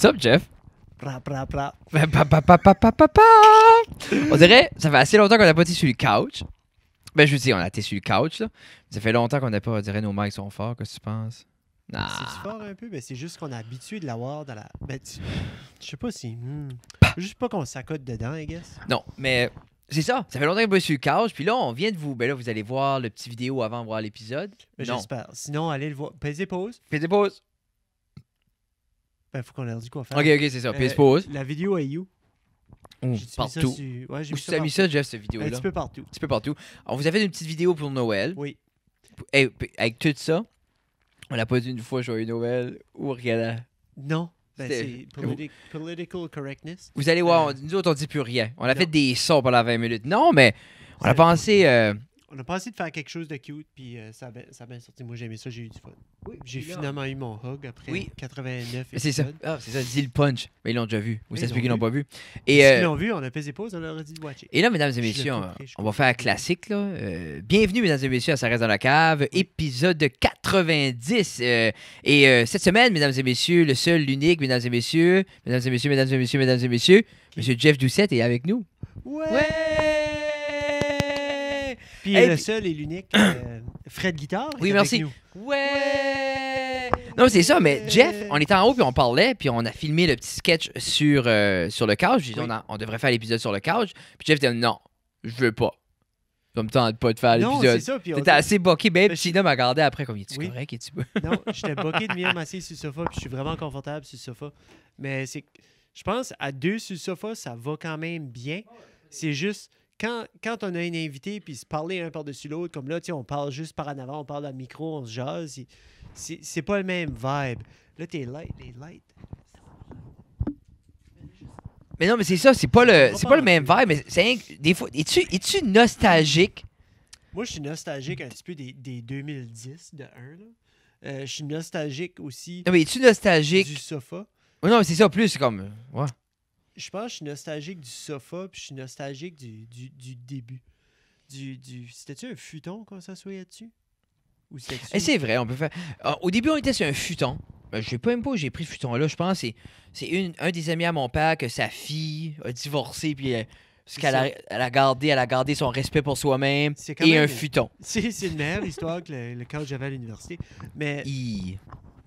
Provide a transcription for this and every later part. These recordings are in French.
What's up, Jeff? Pra, pra, pra. On dirait, ça fait assez longtemps qu'on n'a pas été sur le couch. Ben, je veux dire, on a été sur le couch, là. Ça fait longtemps qu'on n'a pas, on dirait, nos mics sont forts, qu'est-ce que tu penses? Nah. C'est fort un peu, mais c'est juste qu'on est habitué de l'avoir dans la. Ben, je sais pas si. Juste pas qu'on s'accote dedans, I guess. Non, mais c'est ça. Ça fait longtemps qu'on n'est pas sur le couch. Puis là, on vient de vous. Ben là, vous allez voir le petit vidéo avant de voir l'épisode. Mais Non. j'espère. Sinon, allez le voir. Pesez pause. Fais pause. Ben, faut qu'on leur dise quoi faire. Ok, c'est ça. Pèse pause. La vidéo est you. Ouh, J'ai mis partout. ça sur- Ouais, j'ai Où mis tu as mis ça, Jeff, cette vidéo-là? Un petit peu partout. Un petit peu partout. On vous a fait une petite vidéo pour Noël. Oui. Hey, avec tout ça, on n'a pas dit une fois Joyeux Noël ou rien. Non. Ben, C'était- c'est political correctness. Vous allez voir, nous autres, on dit plus rien. On a Non. fait des sons pendant 20 minutes. Non, mais on a pensé. On a pensé de faire quelque chose de cute, puis ça a bien sorti. Moi, j'ai aimé ça, j'ai eu du fun. J'ai finalement eu mon hug après Oui. 89 C'est ça. épisodes. Ah, c'est ça, dis le punch. Mais ils l'ont déjà vu. Ou ça Ils se peut l'ont qu'ils l'ont vu. pas vu. Et Et, s'ils l'ont vu, on a pesé pause, on leur a dit de watcher. et là, mesdames et Je l'ai messieurs, compris, je on va faire un comprends. classique. Là. Bienvenue, mesdames et messieurs, à Ça reste dans la cave, épisode 90. Cette semaine, mesdames et messieurs, le seul, l'unique, mesdames et messieurs, mesdames et messieurs, mesdames et messieurs, mesdames et messieurs, monsieur Jeff Doucette est avec nous. Puis Hey, le puis- seul et l'unique, Fred Guitare. Oui, est merci. avec nous. Ouais! Non, c'est ça, mais Jeff, on était en haut puis on parlait, puis on a filmé le petit sketch sur le couch. J'ai dit, Oui. on devrait faire l'épisode sur le couch. Puis Jeff dit, non, je veux pas. Ça me tente pas de faire Non, l'épisode. c'est ça. Puis on T'étais assez boqué, ben, Ben, puis Tina m'a regardé après comme, es-tu Oui. correct? Es-tu... Non, j'étais boqué de venir m'asseoir sur le sofa, puis je suis vraiment confortable sur le sofa. Mais c'est, je pense, à deux sur le sofa, ça va quand même bien. C'est juste, quand on a un invité, puis se parler un par-dessus l'autre, comme là, tu sais, on parle juste par en avant, on parle dans le micro, on se jase, c'est pas le même vibe. Là, les lights. Mais non, mais c'est ça, c'est pas le même vibe, mais c'est des fois, es-tu nostalgique? Moi, je suis nostalgique un petit peu des 2010, de 1, là. Je suis nostalgique aussi Non, mais es-tu nostalgique? du sofa. Oh, non, mais c'est ça, plus, c'est comme, ouais. Je pense que je suis nostalgique du sofa, puis je suis nostalgique du début. C'était-tu un futon qu'on s'assoyait dessus? Ou c'était-tu... Et c'est vrai, on peut faire. Au début, on était sur un futon. Je sais pas même pas où j'ai pris ce futon-là. Je pense que c'est un des amis à mon père que sa fille a divorcé, puis ce C'est qu'elle ça. elle a gardé son respect pour soi-même C'est quand et même un futon. C'est une meilleure histoire que le quand j'avais à l'université. Mais Hi.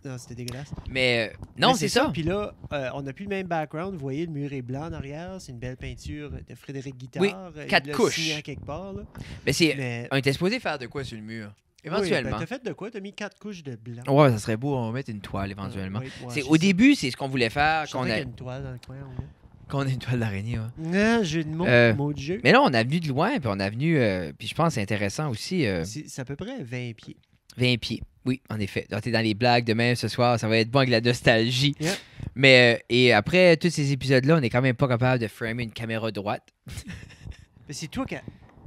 non, c'était dégueulasse. Mais non, Mais c'est ça. Puis là, on n'a plus le même background. Vous voyez, le mur est blanc en arrière. C'est une belle peinture de Frédéric Guitard. Oui, 4 il l'a couches. signé à quelque part. Là. Mais c'est. Mais On était supposé faire de quoi sur le mur? oui, Éventuellement. ben, t'as fait de quoi? T'as mis 4 couches de blanc. Ouais, ça serait beau, on va mettre une toile éventuellement. Ouais, C'est je au sais. début, c'est ce qu'on voulait faire, Je qu'on sentais qu'il y a, a une toile dans le coin. qu'on a une toile d'araignée. Ouais. Non, jeu de mots, mot de jeu. Mais là, on a venu de loin, puis on a venu. Puis je pense que c'est intéressant aussi. C'est à peu près 20 pieds. 20 pieds. Oui, en effet. T'es dans les blagues demain, ce soir, ça va être bon avec la nostalgie. Yeah. Mais, et après tous ces épisodes-là, on est quand même pas capable de framer une caméra droite. Mais c'est toi qui...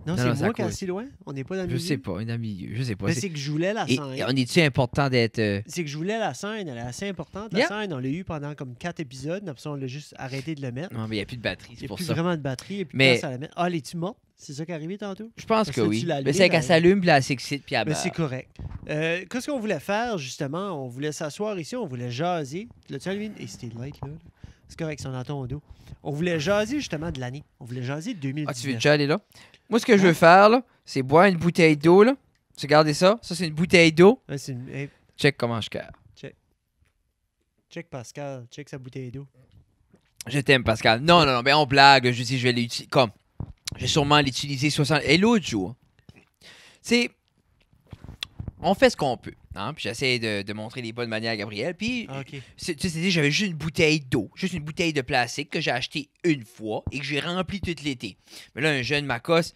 Non, Non, non, c'est c'est à moi qui est cause. assez loin. On n'est pas dans le Je milieu. sais pas, on est dans le milieu, je sais pas. Mais c'est que je voulais la Et scène. on est-tu important d'être. C'est que je voulais la scène, elle est assez importante. La Yeah. scène, on l'a eu pendant comme 4 épisodes. Après ça, on l'a juste arrêté de le mettre. Non, mais il n'y a plus de batterie, Il c'est n'y a pour plus ça. vraiment de batterie. Et puis Mais- quand ça la met... Ah, es-tu morte? C'est ça qui est arrivé tantôt? Je pense Parce que que oui. tu l'as Mais c'est allumé, qu'elle là. s'allume, puis elle s'excite, puis elle Mais meurt. c'est correct. Qu'est-ce qu'on voulait faire, justement? On voulait s'asseoir ici, on voulait jaser. L'as-tu allumé? Et c'était light, là. C'est correct, si on entend au dos. On voulait jaser, justement, de l'année. On voulait jaser de 2019. Ah, tu veux déjà aller là? Moi, ce que je veux faire, là, c'est boire une bouteille d'eau, là. Tu regardez ça? Ça, c'est une bouteille d'eau. Ouais, c'est une- hey, Check comment je carre. check Pascal, check sa bouteille d'eau. Je t'aime, Pascal. Non, non, non, mais on blague. Je dis, je vais l'utiliser. Comme, je vais sûrement l'utiliser 60. Et l'autre jour, c'est. On fait ce qu'on peut. Hein? Puis j'essaie de montrer les bonnes manières à Gabriel. Puis, Ah, OK. tu sais, j'avais juste une bouteille d'eau. Juste une bouteille de plastique que j'ai achetée une fois et que j'ai remplie tout l'été. Mais là, un jeune m'accoste.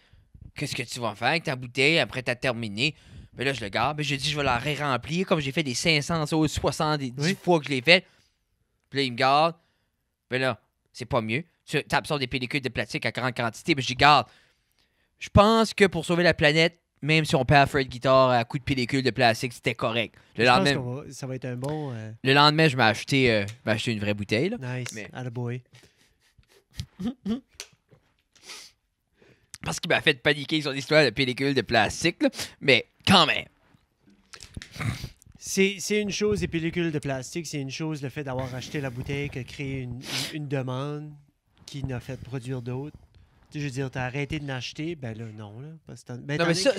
Qu'est-ce que tu vas faire avec ta bouteille après t'as terminé? Mais là, je le garde. Mais je dis, je vais la ré-remplir comme j'ai fait des 500 autres 70 Oui. fois que je l'ai fait. Puis là, il me garde. Mais là, c'est pas mieux. Tu absorbes des pellicules de plastique à grande quantité. Mais je dis, garde. Je pense que pour sauver la planète, même si on perd Fred Guitar à coup de pellicule de plastique, c'était correct. Le Je pense lendemain, ça va être un bon... le lendemain, je m'ai acheté une vraie bouteille. Là. nice. Mais- Attaboy. Parce qu'il m'a fait paniquer son histoire de pellicule de plastique. Là. Mais quand même. C'est une chose, les pellicules de plastique, c'est une chose, le fait d'avoir acheté la bouteille qui a créé une demande qui n'a fait produire d'autres. Tu sais, je veux dire, t'as arrêté de l'acheter, ben là, non. Là, parce que Non, mais ça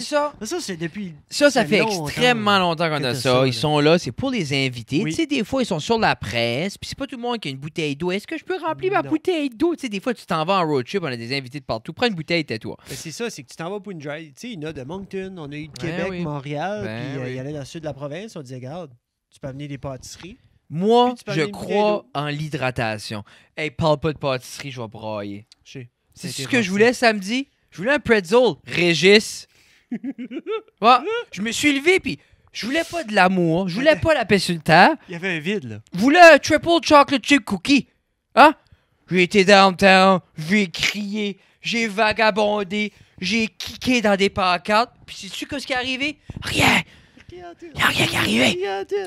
c'est depuis. ça ça fait longtemps extrêmement longtemps qu'on que a t'as ça. ça, Ils là. sont là, c'est pour les invités. Oui. Tu sais, des fois, ils sont sur la presse, puis c'est pas tout le monde qui a une bouteille d'eau. Est-ce que je peux remplir ma Non. bouteille d'eau? Tu sais, des fois, tu t'en vas en road trip, on a des invités de partout. Prends une bouteille, tais-toi. Ben, c'est ça, c'est que tu t'en vas pour une drive. Tu sais, il y en a de Moncton, on a eu de Ben Québec, oui. Montréal, Ben puis oui. il y allait dans le sud de la province, on disait, regarde, tu peux amener des pâtisseries. Moi, Puis tu peux je amener une bouteille crois d'eau. en l'hydratation. Hey, parle pas de pâtisserie, je vais brailler. Je sais. C'est Ça a ce été que je rempli. voulais samedi. Je voulais un pretzel. Régis. Ouais, je me suis levé, puis je voulais pas de l'amour. Je voulais pas la paix sur le terre. Il y avait un vide, là. Je voulais un triple chocolate chip cookie. Hein? J'ai été downtown, j'ai crié, j'ai vagabondé, j'ai kické dans des pancartes. Puis sais-tu qu'est-ce qui est arrivé? Rien! Y a rien qui est arrivé!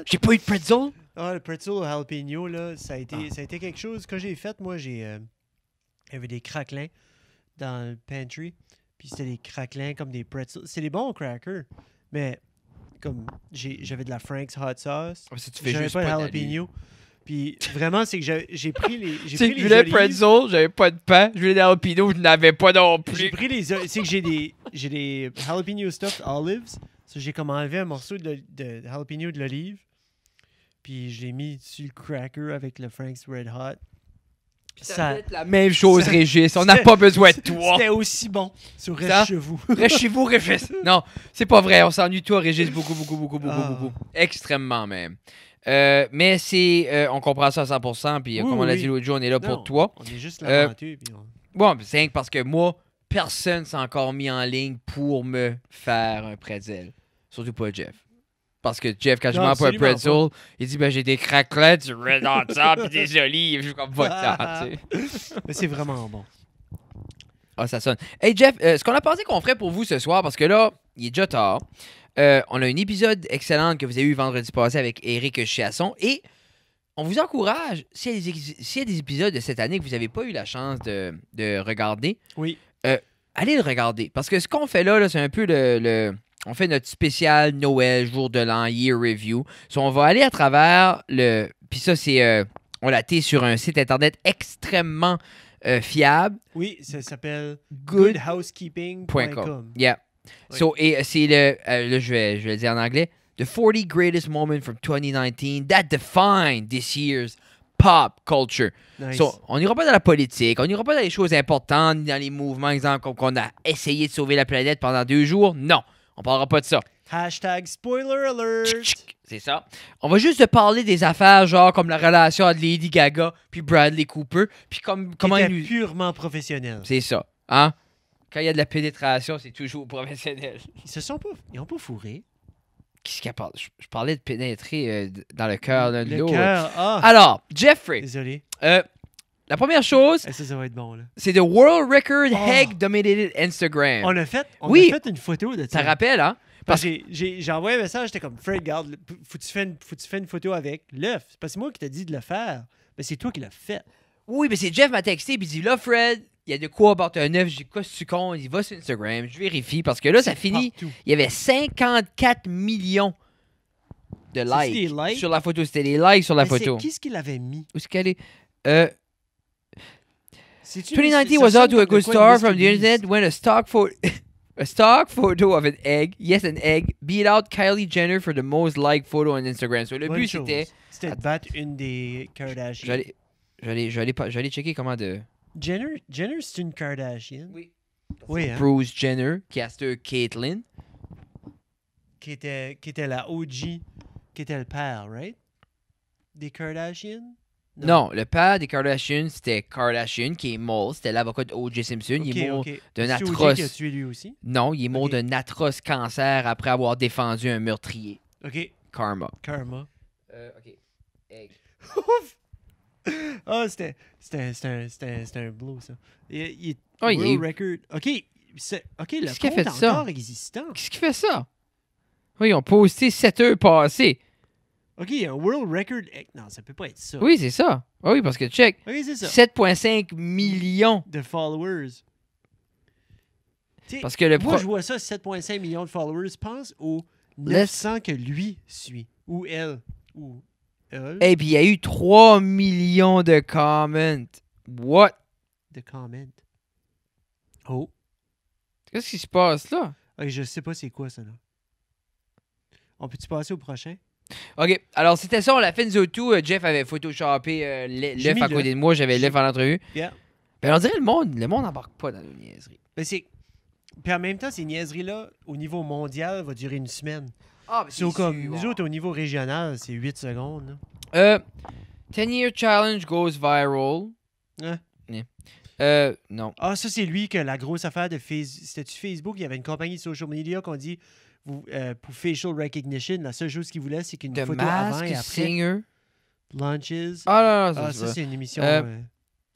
J'ai pas eu de pretzel. Ah, le pretzel au jalapeno, là, ça a été quelque chose. Quand j'ai fait, moi, il y avait des craquelins dans le pantry. Puis c'était des craquelins comme des pretzels. C'est des bons crackers. Mais comme j'avais de la Frank's hot sauce. Si tu fais J'avais juste pas de pas jalapeno. Puis vraiment, c'est que j'ai pris les. J'ai Tu sais pris que je les voulais olives. pretzel, j'avais pas de pain. Je voulais des jalapenos, je n'avais pas non J'ai plus. pris les. C'est que j'ai des jalapeno stuffed olives. So, j'ai comme enlevé un morceau de jalapeno de l'olive. Puis je l'ai mis sur le cracker avec le Frank's Red Hot. Ça va être la même chose, ça- Régis. On n'a pas besoin de toi. C'était aussi bon. Sur Ça? reste chez vous. Reste chez vous, Régis. Non, c'est pas vrai. On s'ennuie de toi, Régis, beaucoup, beaucoup, beaucoup, beaucoup, Ah. beaucoup. Extrêmement même. Mais c'est. On comprend ça à 100%. Puis, Oui, comme on l'a oui. dit l'autre jour, on est là Non, pour toi. On est juste Euh, lamenteux. Puis on... Bon, c'est rien que parce que moi, personne s'est encore mis en ligne pour me faire un pretzel. Surtout pas Jeff. Parce que Jeff, quand je Non, mange pas un absolument pretzel, il dit ben j'ai des craquelettes, du red hot sauce, puis des olives. Je suis comme pas de temps, tu sais. Mais c'est vraiment bon. Ah, ça sonne. Hey Jeff, ce qu'on a pensé qu'on ferait pour vous ce soir, parce que là, il est déjà tard. On a un épisode excellent que vous avez eu vendredi passé avec Éric Chiasson et on vous encourage, s'il y a des épisodes de cette année que vous n'avez pas eu la chance de regarder, Oui. allez le regarder. Parce que ce qu'on fait là, c'est un peu on fait notre spécial Noël, jour de l'an, year review. So, on va aller à travers le... Puis ça, c'est... on l'a été sur un site internet extrêmement fiable. Oui, ça s'appelle Good. goodhousekeeping.com. Yeah. Oui. So, et c'est le... là, je vais le dire en anglais. The 40 greatest moments from 2019 that define this year's pop culture. Nice. So, on n'ira pas dans la politique, on n'ira pas dans les choses importantes, ni dans les mouvements, exemple, comme qu'on a essayé de sauver la planète pendant 2 jours. Non, on parlera pas de ça. Hashtag spoiler alert. C'est ça. On va juste te parler des affaires, genre comme la relation entre Lady Gaga puis Bradley Cooper, puis comment Était ils nous... purement professionnel. C'est ça, hein? Quand il y a de la pénétration, c'est toujours professionnel. Ils ont pas fourré. Qu'est-ce qu'il parle? Je parlais de pénétrer dans le cœur l'un de Le l'autre. cœur. Ah, Alors, Jeffrey, désolé. la première chose, Eh, ça va être bon, là. c'est The World Record Oh. Egg Dominated Instagram. On a fait Oui. une photo de Ça ça. rappelle, hein? Parce que j'ai envoyé un message, j'étais comme, Fred, regarde, faut que tu fasses une photo avec l'œuf. C'est pas c'est moi qui t'ai dit de le faire, mais c'est toi qui l'as fait. Oui, mais c'est Jeff m'a texté puis il dit là, Fred, il y a de quoi about un œuf. J'ai dit quoi, c'est tu con? Il va sur Instagram, je vérifie parce que là, ça finit. Partout. Il y avait 54 millions de C'est-tu likes, des likes? sur la photo. C'était des likes sur la Mais photo. Qui est-ce qui l'avait mis? Où est-ce qu'elle est? C'est-tu- 2019 ça was out ressemble to a comme good de quoi, start Mr. from the Beast? internet when a stock photo of an egg, yes, an egg, beat out Kylie Jenner for the most liked photo on Instagram. So, le Bonne but, chose. c'était... de battre une des Kardashians. J'allais checker comment de... Jenner, c'est une Kardashian. Oui. Oui, hein? Bruce Jenner, Caster Caitlyn. Qui était la OG, qui était le père, right? Des Kardashians? Non, le père des Kardashians, c'était Kardashian, qui est mort. C'était l'avocat de O.J. Simpson. Il est mort d'un C'est OJ atroce... qui a tué lui aussi? Non, il est mort Ok. d'un atroce cancer après avoir défendu un meurtrier. OK. Karma. Karma. OK. Egg. Ah, c'était un blow, ça. Il Oh, il y a World eu- Record. OK, OK, le Qu'est-ce qui a compte fait ça? encore existant. Qu'est-ce qui fait ça? Oui, ils ont posté 7 heures passées. OK, un World Record. Non, ça peut pas être ça. Oui, c'est ça. Ah oui, parce que check. OK, c'est ça. 7,5 millions. De followers. Tu sais, Parce que le moi, je vois ça, 7,5 millions de followers. Pense aux 900 que lui suit. Ou elle. Ou elle. Et puis il y a eu 3 millions de comments. What? De comment. Oh. Qu'est-ce qui se passe là? Ok, je sais pas c'est quoi ça là. On peut-tu passer au prochain? OK, alors c'était ça, on l'a fait nous autres tout. Jeff avait photoshopé l'œuf à côté de moi, j'avais l'œuf en entrevue. Yeah. Ben on dirait le monde n'embarque pas dans nos niaiseries. Mais c'est... Puis en même temps, ces niaiseries-là, au niveau mondial, va durer une semaine. Ah, ben C'est comme nous autres, au niveau régional, c'est 8 secondes. 10-year challenge goes viral. Hein? Non. Ah, ça, c'est lui que la grosse affaire de Facebook. C'était-tu Facebook? Il y avait une compagnie de social media qu'on dit pour facial recognition, la seule chose qu'il voulait, c'est qu'une The photo avant et Masked après. Singer. Launches. Ah non, Ah, ça, c'est une émission.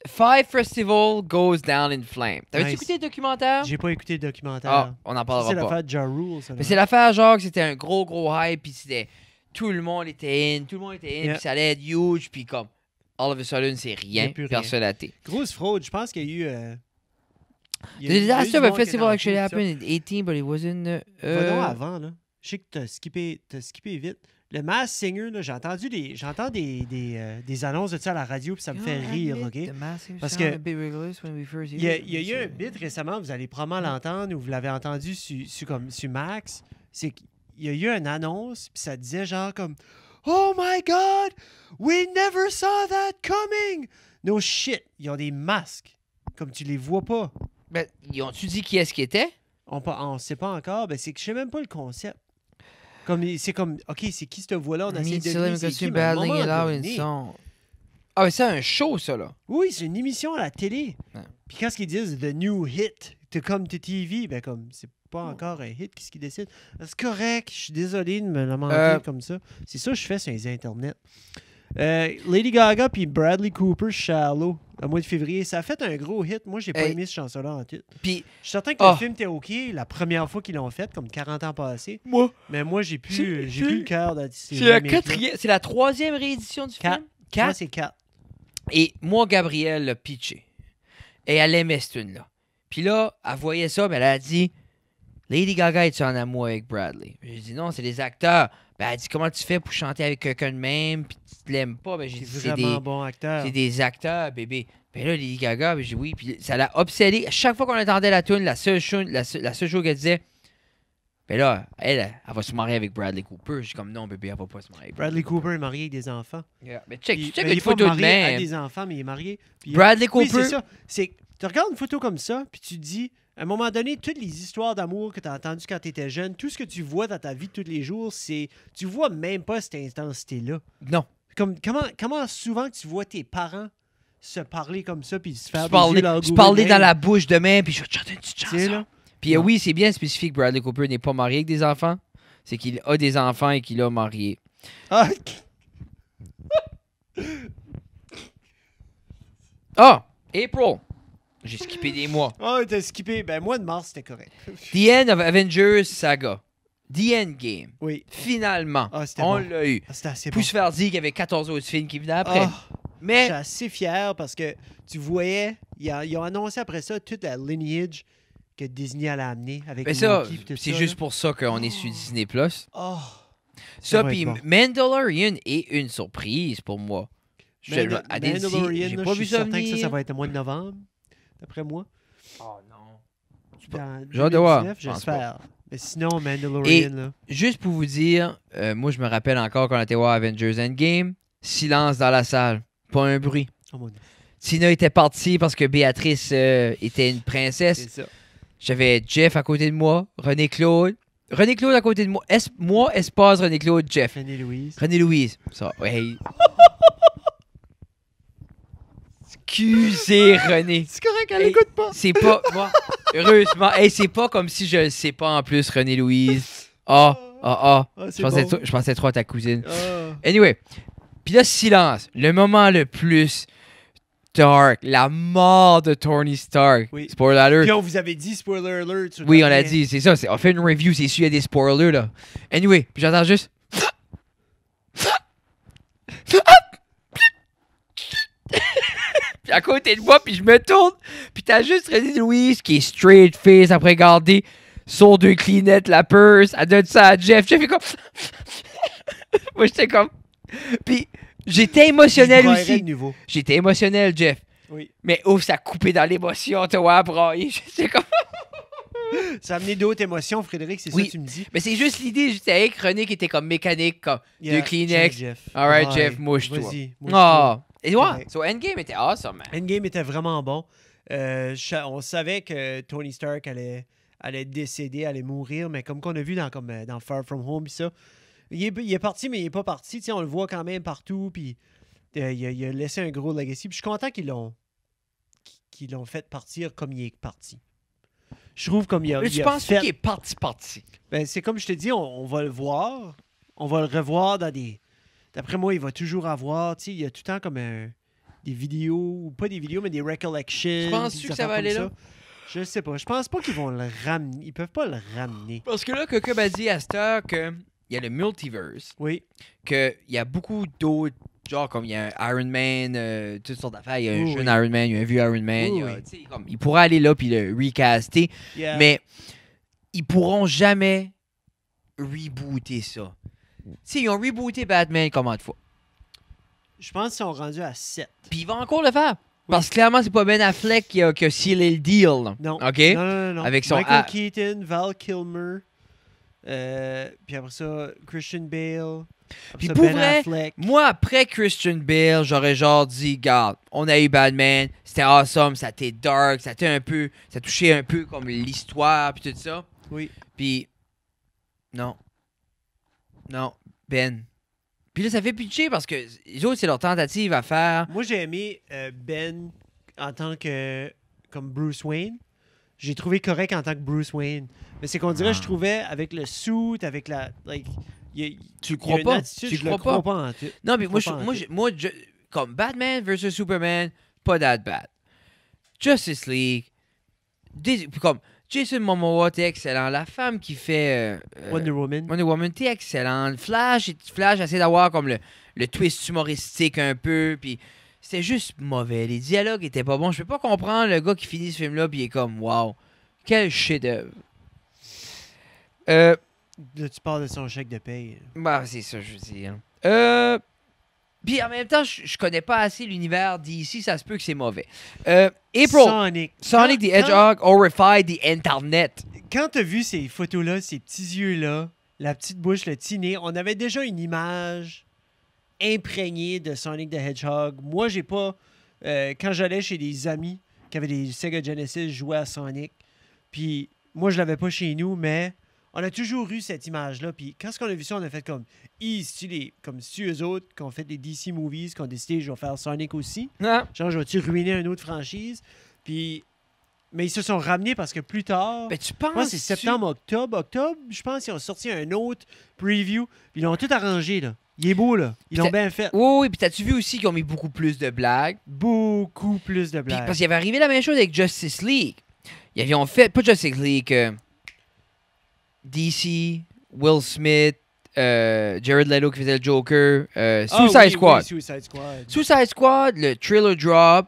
Five Festival goes down in flames. T'avais-tu Nice. écouté le documentaire? J'ai pas écouté le documentaire. Ah, on en Ça, parlera c'est pas. l'affaire de Ja Rule, ça. Mais c'est l'affaire genre que c'était un gros hype, puis c'était... Tout le monde était in, Yeah. puis ça allait être huge, puis comme... All of a sudden, c'est Il y a rien, plus rien. personne à thé. Grosse fraude. Je pense qu'il y a eu... The disaster of a festival actually happened. happened in 18, but it wasn't... Va donc avant, là. Je sais que t'as skippé vite. Le Masked Singer, là, j'entends des annonces de ça à la radio, puis ça me fait rire, OK? Parce que il y a eu un bit récemment, vous allez probablement l'entendre, ou vous l'avez entendu sur Max, c'est qu'il y a eu une annonce, puis ça disait genre comme « Oh my God! We never saw that coming! » No shit! Ils ont des masques, comme tu les vois pas. Ben, ils ont-tu dit qui est-ce qui était? On sait pas encore, ben c'est que je sais même pas le concept. C'est comme, OK, c'est qui cette voix-là? On a essayé de deviner c'est qui, mais à un moment donné- Ah, mais c'est un show, ça, là. Oui, c'est une émission à la télé. Ouais. Puis quand ils disent « The new hit to come to TV », ben comme, c'est pas encore un hit, qu'est-ce qu'ils décident? C'est correct, je suis désolé de me lamenter comme ça. C'est ça que je fais sur les internets. Lady Gaga puis Bradley Cooper, Shallow, au mois de février, ça a fait un gros hit. Moi, j'ai pas aimé ce chanson-là en tout. Puis, Je suis certain que le film était OK la première fois qu'ils l'ont fait, comme 40 ans passés. moi, Mais moi, j'ai plus le cœur de ces c'est la remakes-là. quatrième... C'est la troisième réédition du Quatre. film? Moi, 4? c'est 4. Et moi, Gabrielle l'a pitché. Et elle aimait cette tune-là. Puis là, elle voyait ça, mais elle a dit Lady Gaga est en amour avec Bradley? J'ai dit non, c'est des acteurs. Ben, elle dit comment tu fais pour chanter avec quelqu'un de même, puis tu l'aimes pas? Ben, j'ai dit C'est vraiment bon acteur. c'est des acteurs, bébé. Ben là, Lady Gaga, ben, j'ai dit oui. Puis ça l'a obsédé. Chaque fois qu'on entendait la tune, la seule chose qu'elle disait, ben là, elle va se marier avec Bradley Cooper. Je suis comme non, bébé, elle va pas se marier avec Bradley Cooper est marié avec des enfants. Yeah. Mais check, Puis, check ben, une il est pas photo de marié avec même. des enfants, mais il est marié. Puis, Bradley oui, Cooper. c'est ça. C'est, tu regardes une photo comme ça, puis tu te dis, à un moment donné, toutes les histoires d'amour que tu as entendues quand tu étais jeune, tout ce que tu vois dans ta vie de tous les jours, c'est tu vois même pas cette intensité-là. Non. Comme, comment souvent tu vois tes parents se parler comme ça, puis se faire Se parler dans la bouche de même, puis je vais te chanter une petite Tu sais, chanson. là. Puis Non. oui, c'est bien spécifique, Bradley Cooper n'est pas marié avec des enfants. C'est qu'il a des enfants et qu'il a marié. Ah, Ah! April! J'ai skippé des mois. t'as skippé. Ben, mois de mars, c'était correct. The End of Avengers Saga. The Endgame. Oui. Finalement, Ah, c'était on bon. l'a eu. Ah, c'était assez bon. Puis se faire dire qu'il y avait 14 autres films qui venaient après. Ah, je Mais suis assez fier parce que tu voyais, ils ont annoncé après ça toute la lineage que Disney allait amener avec mais les ça, Monkeys pis tout c'est ça, juste là. pour ça qu'on est sur Disney+. Oh, Ça, va puis être bon. Mandalorian est une surprise pour moi. À des- Mandalorian, j'ai là, pas je vu suis ça certain que venir. ça va être le mois de novembre, d'après moi. Oh non. Dans J'ai hâte de voir. 2019, Je pense j'espère. Mais sinon, Mandalorian, là. Juste pour vous dire, moi je me rappelle encore quand on était voir Avengers Endgame, silence dans la salle, pas un bruit. Oh mon Dieu. Tina était partie parce que Béatrice était une princesse. C'est ça. J'avais Jeff à côté de moi, René-Claude. René-Claude à côté de moi. Moi, Espace, René-Claude, Jeff. Fanny Louise. René-Louise. Ça, ouais. Excusez, René. C'est correct, elle Hey, écoute pas. C'est pas... Moi, heureusement. Hey, c'est pas comme si je le sais pas en plus, René-Louise. Ah. Ah, Je c'est pensais, bon. je pensais trop à ta cousine. Ah. Anyway. Puis là, silence. Le moment le plus dark. La mort de Tony Stark. Oui. Spoiler alert. Puis on vous avait dit, spoiler alert. sur Oui, le on l'a lien. dit. C'est ça. On fait une review. C'est sûr, il y a des spoilers, là. Anyway. Puis j'entends juste... Puis à côté de moi, puis je me tourne. Puis t'as juste René Louise qui est straight face après garder son 2 Kleenex, la purse. Elle donne ça à Jeff. Jeff est comme... Moi, j'étais comme... Puis, j'étais Je émotionnel braillerais aussi. de nouveau. J'étais émotionnel, Jeff. Oui. Mais ouf, ça a coupé dans l'émotion, tu vois, brailler. J'étais comme... Ça a amené d'autres émotions, Frédéric, c'est Oui. ça que tu me dis. Mais c'est juste l'idée, j'étais avec René qui était comme mécanique, comme Yeah, deux Kleenex. tiens, Jeff. Alright, Ouais, Jeff, mouche-toi. Vas-y, mouche-toi. Oh! Et ouais, Correct. so Endgame était awesome, man. Endgame était vraiment bon. On savait que Tony Stark allait décéder, allait mourir, mais comme qu'on a vu dans Far From Home, pis ça, il est parti, mais il est pas parti. Tu sais, on le voit quand même partout, puis il a laissé un gros legacy. Puis je suis content qu'ils l'ont fait partir comme il est parti. Je trouve comme il a, Mais il tu a penses fait... qu'il est parti? Ben, c'est comme je te dis, on va le voir. On va le revoir dans des... D'après moi, il va toujours avoir... Tu sais, il y a tout le temps comme des vidéos, ou pas des vidéos, mais des recollections. Tu penses-tu que ça va aller là? Je sais pas. Je pense pas qu'ils vont le ramener. Ils peuvent pas le ramener. Parce que là, Coco m'a dit à cette heure qu'il y a le multiverse, Oui. qu'il y a beaucoup d'autres, genre comme il y a un Iron Man, toutes sortes d'affaires. Il y a un Oui, jeune oui. Iron Man, il y a un vieux Iron Man. Oui, il y a, oui. tu sais, comme, il pourrait aller là puis le recaster, Yeah. mais ils pourront jamais rebooter ça. Tu sais, ils ont rebooté Batman combien de fois? Je pense qu'ils sont rendus à 7. Puis ils vont encore le faire. Parce que clairement, c'est pas Ben Affleck qui a scellé le deal. Là. Non. OK? Non. Avec son Michael a- Keaton, Val Kilmer, puis après ça, Christian Bale. Après Puis ça, pour Ben vrai, Affleck. Moi, après Christian Bale, j'aurais genre dit, garde, on a eu Batman, c'était awesome, ça a été dark, ça a été un peu, ça touchait un peu comme l'histoire puis tout ça. Oui. Puis non, Ben. Puis là, ça fait pitcher parce que les autres, c'est leur tentative à faire. Moi, j'ai aimé Ben en tant que comme Bruce Wayne. J'ai trouvé correct en tant que Bruce Wayne. Mais c'est qu'on dirait, je trouvais, avec le suit, avec la... Like, Tu le il y a crois une pas? attitude, Tu je le le crois crois pas en tout. Non, mais Je crois pas en tout. comme Batman versus Superman, pas that bad. Justice League, puis comme Jason Momoa, t'es excellent. La femme qui fait Wonder Woman. Wonder Woman, t'es excellent. Flash essaie d'avoir comme le twist humoristique un peu, puis c'était juste mauvais. Les dialogues étaient pas bons. Je peux pas comprendre le gars qui finit ce film-là, puis il est comme, wow, quel chef-d'œuvre. Là, tu parles de son chèque de paye. Bah, c'est ça, je veux dire. Puis en même temps, je connais pas assez l'univers d'ici, ça se peut que c'est mauvais. April. Sonic the Hedgehog horrified the internet. Quand t'as vu ces photos-là, ces petits yeux-là, la petite bouche, le petit nez, on avait déjà une image imprégnée de Sonic the Hedgehog. Moi, j'ai pas... quand j'allais chez des amis qui avaient des Sega Genesis, je jouais à Sonic. Puis moi, je l'avais pas chez nous, mais on a toujours eu cette image-là. Puis quand on a vu ça, on a fait comme... comme si eux autres qui ont fait des DC movies, qui ont décidé, je vais faire Sonic aussi. Ah. Genre, je vais-tu ruiner une autre franchise? Puis... Mais ils se sont ramenés parce que plus tard... Ben, tu Moi, penses. c'est septembre, octobre, je pense qu'ils ont sorti un autre preview. Puis ils l'ont tout arrangé, là. Il est beau, là. Ils l'ont bien fait. Oui, puis t'as-tu vu aussi qu'ils ont mis beaucoup plus de blagues? Beaucoup plus de Puis, blagues. parce qu'il avait arrivé la même chose avec Justice League. Ils avaient fait, pas Justice League, DC, Will Smith, Jared Leto qui faisait le Joker, Suicide Squad. Oui, Suicide Squad. Suicide Squad, le trailer drop,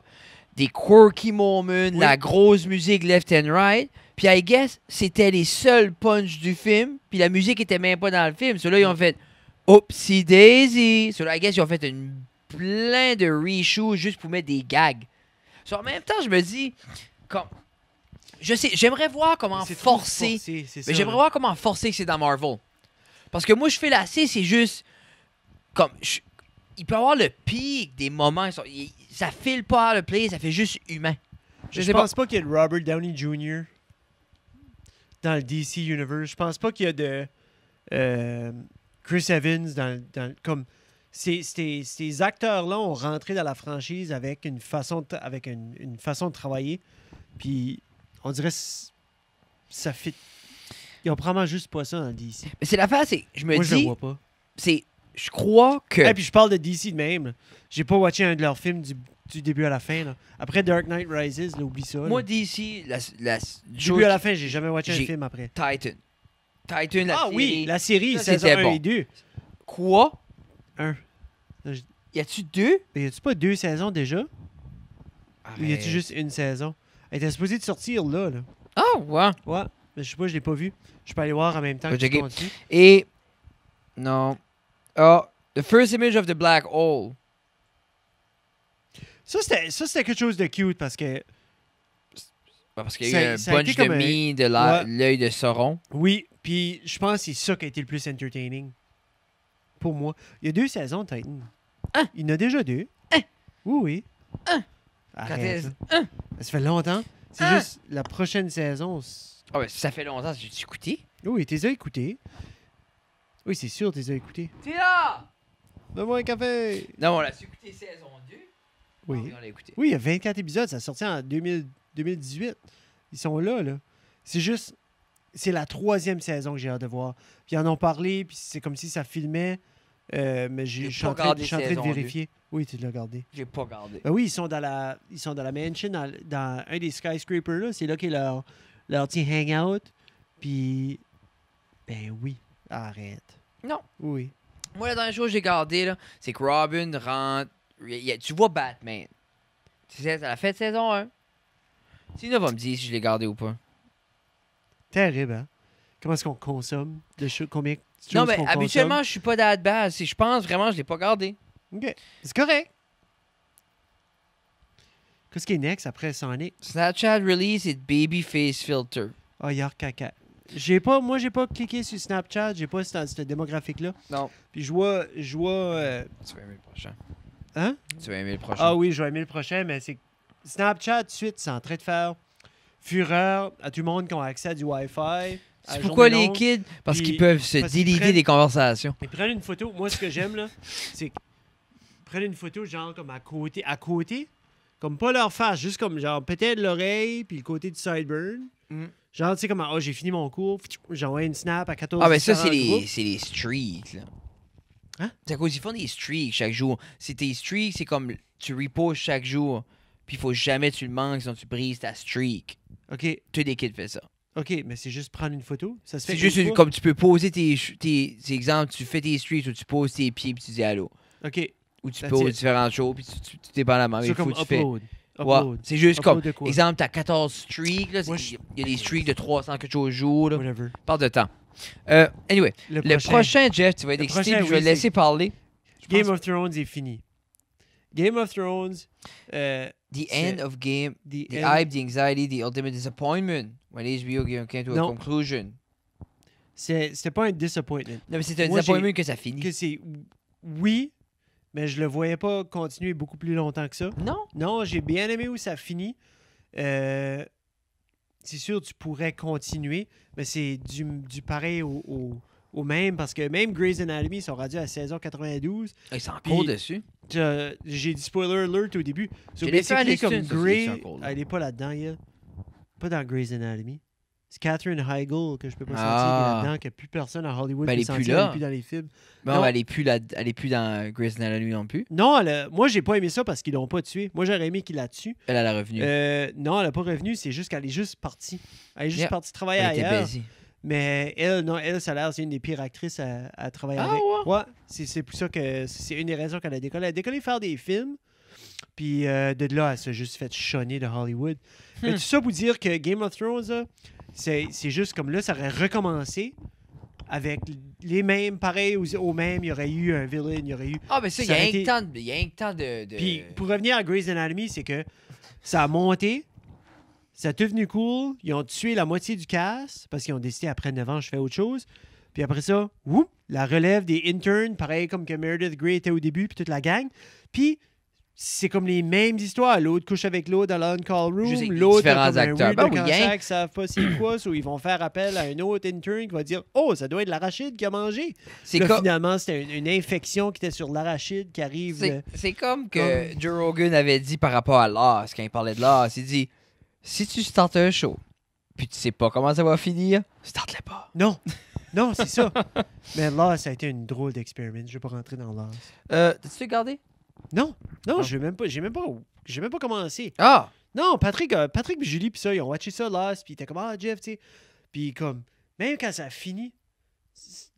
des quirky moments, la grosse musique left and right. Puis, I guess, c'était les seuls punchs du film. Puis, la musique était même pas dans le film. Ceux-là, ils ont fait Oopsie Daisy. Ceux-là, I guess, ils ont fait plein de reshoots juste pour mettre des gags. So, en même temps, je me dis, comme, je sais, j'aimerais voir comment C'est trop forcer. forcé, c'est Mais ça, j'aimerais là. voir comment forcer que c'est dans Marvel. Parce que moi, je fais la C, c'est juste comme. Il peut y avoir le pic des moments. Ça file pas le play, ça fait juste humain. Je sais pas. pense pas qu'il y ait de Robert Downey Jr. dans le DC Universe. Je pense pas qu'il y a de Chris Evans comme ces acteurs-là ont rentré dans la franchise avec une façon de travailler. Puis on dirait ça fit. Ils ont probablement juste pas ça dans le DC. Mais c'est l'affaire, c'est. Je me Moi, je le dis. vois pas. Je crois que. Et puis je parle de DC de même. Là. J'ai pas watché un de leurs films du début à la fin. Là. Après Dark Knight Rises, là, oublie ça. Moi, là. DC, Du début à la fin, j'ai jamais watché un j'ai- film après. Titan, la série. Oui, la série, Ça, saison c'était 1 bon. et 2. Quoi? 1. Y a-tu deux? Mais y a-tu pas 2 saisons déjà? Ou y a-tu Arrête. juste une saison? Elle était supposée de sortir là. Ah, ouais. Ouais, mais je sais pas, je l'ai pas vu. Je peux aller voir en même temps Faut que tu checker. continues. Et. Non. Ah, The First Image of the Black Hole. Ça, c'était quelque chose de cute parce que, Parce qu'il y Ça- a eu un ça a été bunch de comme un- mine de Ouais. l'œil de Sauron. oui, puis je pense que c'est ça qui a été le plus entertaining pour moi. Il y a 2 saisons de Titan. Hein? Il y en a déjà 2. Hein? Oui, oui. Hein? Arrête, est-ce- là. Ça fait longtemps. C'est Hein? juste la prochaine saison. Ah ouais, ça fait longtemps que j'ai écouté. Oui, t'es écouté. Oui, c'est sûr, t'es écouté. T'es là! Donne-moi un café. Non, on l'a écouté saison 2. Oui. On l'a écouté. Oui, il y a 24 épisodes. Ça a sorti en 2018. Ils sont là, là. C'est juste... C'est la 3e saison que j'ai hâte de voir. Puis ils en ont parlé, puis c'est comme si ça filmait. Mais J'ai je suis pas en train regardé de saison vérifier. Oui, tu l'as regardé. J'ai pas regardé. Ben oui, ils sont dans la mansion, dans un des skyscrapers, là. C'est là qu'est leur petit hangout. Puis... Ben oui, arrête. Non. Oui. Moi, la dernière chose que j'ai gardé, là, c'est que Robin rentre. Tu vois Batman. Tu sais, ça l'a fait saison 1. Sinon, va me dire si je l'ai gardé ou pas. Terrible, hein? Comment est-ce qu'on consomme de choses? Combien de choses Non, mais qu'on habituellement, je suis pas that bad. Je pense vraiment que je l'ai pas gardé. consomme? OK. C'est correct. Qu'est-ce qui est next après Sonic? Snapchat release its babyface filter. Ah, Yark caca. Moi, j'ai pas cliqué sur Snapchat. J'ai pas cette démographique-là. Non. Puis je vois Tu vas aimer le prochain. hein? Tu vas aimer le prochain. Ah oui, je vais aimer le prochain, mais c'est... Snapchat, tout de suite, c'est en train de faire fureur à tout le monde qui a accès à du Wi-Fi. à C'est la pourquoi journée les longue. kids? Parce Puis- qu'ils peuvent se parce qu'ils déliter prennent- des conversations. Ils prennent une photo. Moi, ce que j'aime, là, c'est qu'ils prennent une photo, genre, comme à côté. Comme pas leur face, juste comme, genre, peut-être l'oreille, puis le côté du sideburn. Mm. Genre, tu sais, comme, j'ai fini mon cours, j'envoie une snap à 14 Ah, ben ça, c'est différents groupes. les streaks, là. Hein? C'est à cause qu'ils font des streaks chaque jour. C'est tes streaks, c'est comme tu reposes chaque jour. Puis il faut jamais que tu le manques, sinon tu brises ta streak. OK, Tous les kids font ça. OK, mais c'est juste prendre une photo. Ça se fait C'est juste une fois? comme tu peux poser c'est exemple, tu fais tes streaks ou tu poses tes pieds puis tu dis allô. OK, Ou tu That's poses it. différentes choses puis tu dépendamment. Mais c'est il faut comme que tu fais. upload. Ouais, Upload. c'est juste Upload comme, de quoi? exemple, t'as 14 streaks, là, Moi, il y a des streaks de 300 quelque chose jours, là. Whatever. Parle de temps. Anyway, le prochain, Jeff, tu vas être Le excité, prochain, puis je vais oui, le laisser parler. Je Game pense- of Thrones est fini. Game of Thrones, The c'est- end of game, the the end- hype, the anxiety, the ultimate disappointment. When HBO came to a Non. conclusion. c'était pas un disappointment. Non, mais c'est un Moi, disappointment que ça finit. Que c'est oui, mais je le voyais pas continuer beaucoup plus longtemps que ça. Non? Non, j'ai bien aimé où ça finit. C'est sûr, tu pourrais continuer, mais c'est du pareil au même, parce que même Grey's Anatomy, ils sont rendus à la saison 92. Ils sont Puis- encore dessus. J'ai dit spoiler alert au début. So, Jennifer basically, Aniston, comme ça, c'est Grey, encore là. elle est pas là-dedans, elle. Pas dans Grey's Anatomy. C'est Catherine Heigl que je peux pas sentir Ah. qui est là-dedans, que plus personne à Hollywood Ben, elle peut est plus sentir, là. elle est plus dans les films. Non, Non. mais elle est plus dans Grey's Anatomy non plus. Non, moi, j'ai pas aimé ça parce qu'ils l'ont pas tué. Moi, j'aurais aimé qu'il la tue. Elle a la revenue. Non, elle a pas revenu, c'est juste qu'elle est juste partie. Elle est juste Yeah. partie travailler Elle était ailleurs. busy. Mais elle, ça a l'air, c'est une des pires actrices à travailler Ah, avec. ouais? Ouais, c'est pour ça que c'est une des raisons qu'elle a décollé. Elle a décollé faire des films, puis de là, elle s'est juste fait chonner de Hollywood. Mais tout ça pour dire que Game of Thrones, là, c'est juste comme là, ça aurait recommencé avec les mêmes, pareil au même, il y aurait eu un villain, il y aurait eu... Ah, ben ça, il y ça a aurait un été- temps de... Puis pour revenir à Grey's Anatomy, c'est que ça a monté, ça a devenu cool, ils ont tué la moitié du cast parce qu'ils ont décidé après 9 ans, je fais autre chose. Puis après ça, whoop, la relève des interns, pareil comme que Meredith Grey était au début, puis toute la gang. Puis c'est comme les mêmes histoires. L'autre couche avec l'autre dans l'on-call room, Juste avec l'autre différents a comme un acteurs. weird Ben de oui, cancer hein. qui savent pas c'est quoi, so ils vont faire appel à un autre intern qui va dire « Oh, ça doit être l'arachide qui a mangé! » C'est Là, comme... finalement, c'était une infection qui était sur l'arachide qui arrive... C'est comme que Joe Rogan avait dit par rapport à Lost, quand il parlait de Lost, il dit si tu startes un show, puis tu sais pas comment ça va finir, starte-le pas. Non, non, c'est ça. Mais là, ça a été une drôle d'expérience. Je vais pas rentrer dans l'as. T'as-tu regardé? Non, non, Ah. j'ai même pas commencé. Ah! Non, Patrick et Julie, puis ça, ils ont watché ça, Lost, puis ils étaient comme, ah, Jeff, tu sais. Puis comme, même quand ça a fini,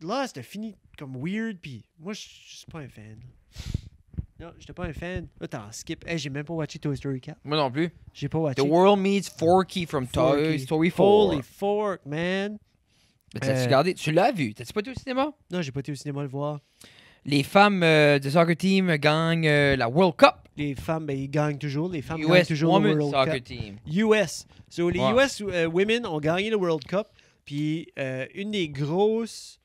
Lost a fini comme weird, puis moi, je suis pas un fan. Non, j'étais pas un fan. Là, t'en skip. Hey, j'ai même pas watché Toy Story 4. Moi non plus. J'ai pas watché. The world meets Forky from Toy Forky. Story 4. Holy fork, man. Mais t'as-tu regardé? Tu l'as vu? T'as-tu pas été au cinéma? Non, j'ai pas été au cinéma le voir. Les femmes de soccer team gagnent la World Cup. Les femmes, ben, ils gagnent toujours. Les femmes gagnent US toujours le Women's World Soccer Cup. Team. US. So, les Ouais. US Women ont gagné le World Cup. Puis, une des grosses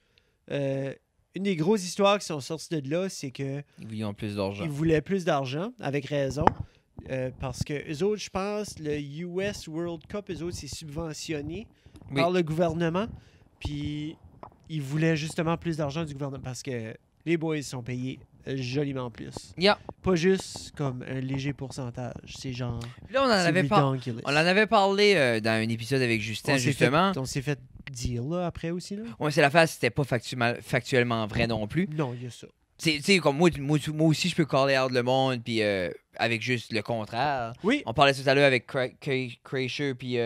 histoires qui sont sorties de là, c'est que Ils ont plus d'argent. ils voulaient plus d'argent, avec raison. Parce que eux autres, je pense, le US World Cup, eux autres, c'est subventionné Oui. par le gouvernement. Puis, ils voulaient justement plus d'argent du gouvernement parce que les boys sont payés joliment plus. Yeah. Pas juste comme un léger pourcentage. C'est genre. Puis là, on en c'est ridiculous. On en avait parlé dans un épisode avec Justin, justement. On s'est fait dire là après aussi. Là. Ouais, c'est l'affaire, c'était pas factuellement vrai non plus. Non, il y a ça. Tu sais, comme moi aussi, je peux caller out le monde, puis avec juste le contraire. Oui. On parlait tout à l'heure avec Kreischer, puis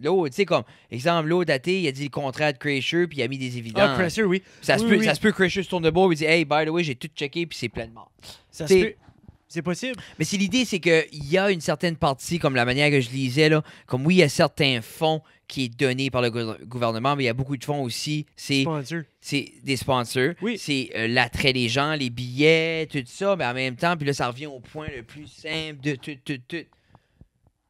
l'autre, tu sais, comme, exemple, l'autre athée, il a dit le contraire de Kreischer, puis il a mis des évidences. Ah, Crusher, oui. Ça se Oui, peut, oui. ça se peut que Kreischer se tourne de bord et dit, hey, by the way, j'ai tout checké, puis c'est plein de morts. Ça se T'sais- peut. C'est possible. Mais c'est l'idée, c'est qu'il y a une certaine partie, comme la manière que je lisais, là, comme oui, il y a certains fonds qui est donné par le gouvernement, mais il y a beaucoup de fonds aussi. Sponsor. C'est des sponsors. Oui. C'est l'attrait des gens, les billets, tout ça, mais en même temps, puis là, ça revient au point le plus simple de tout.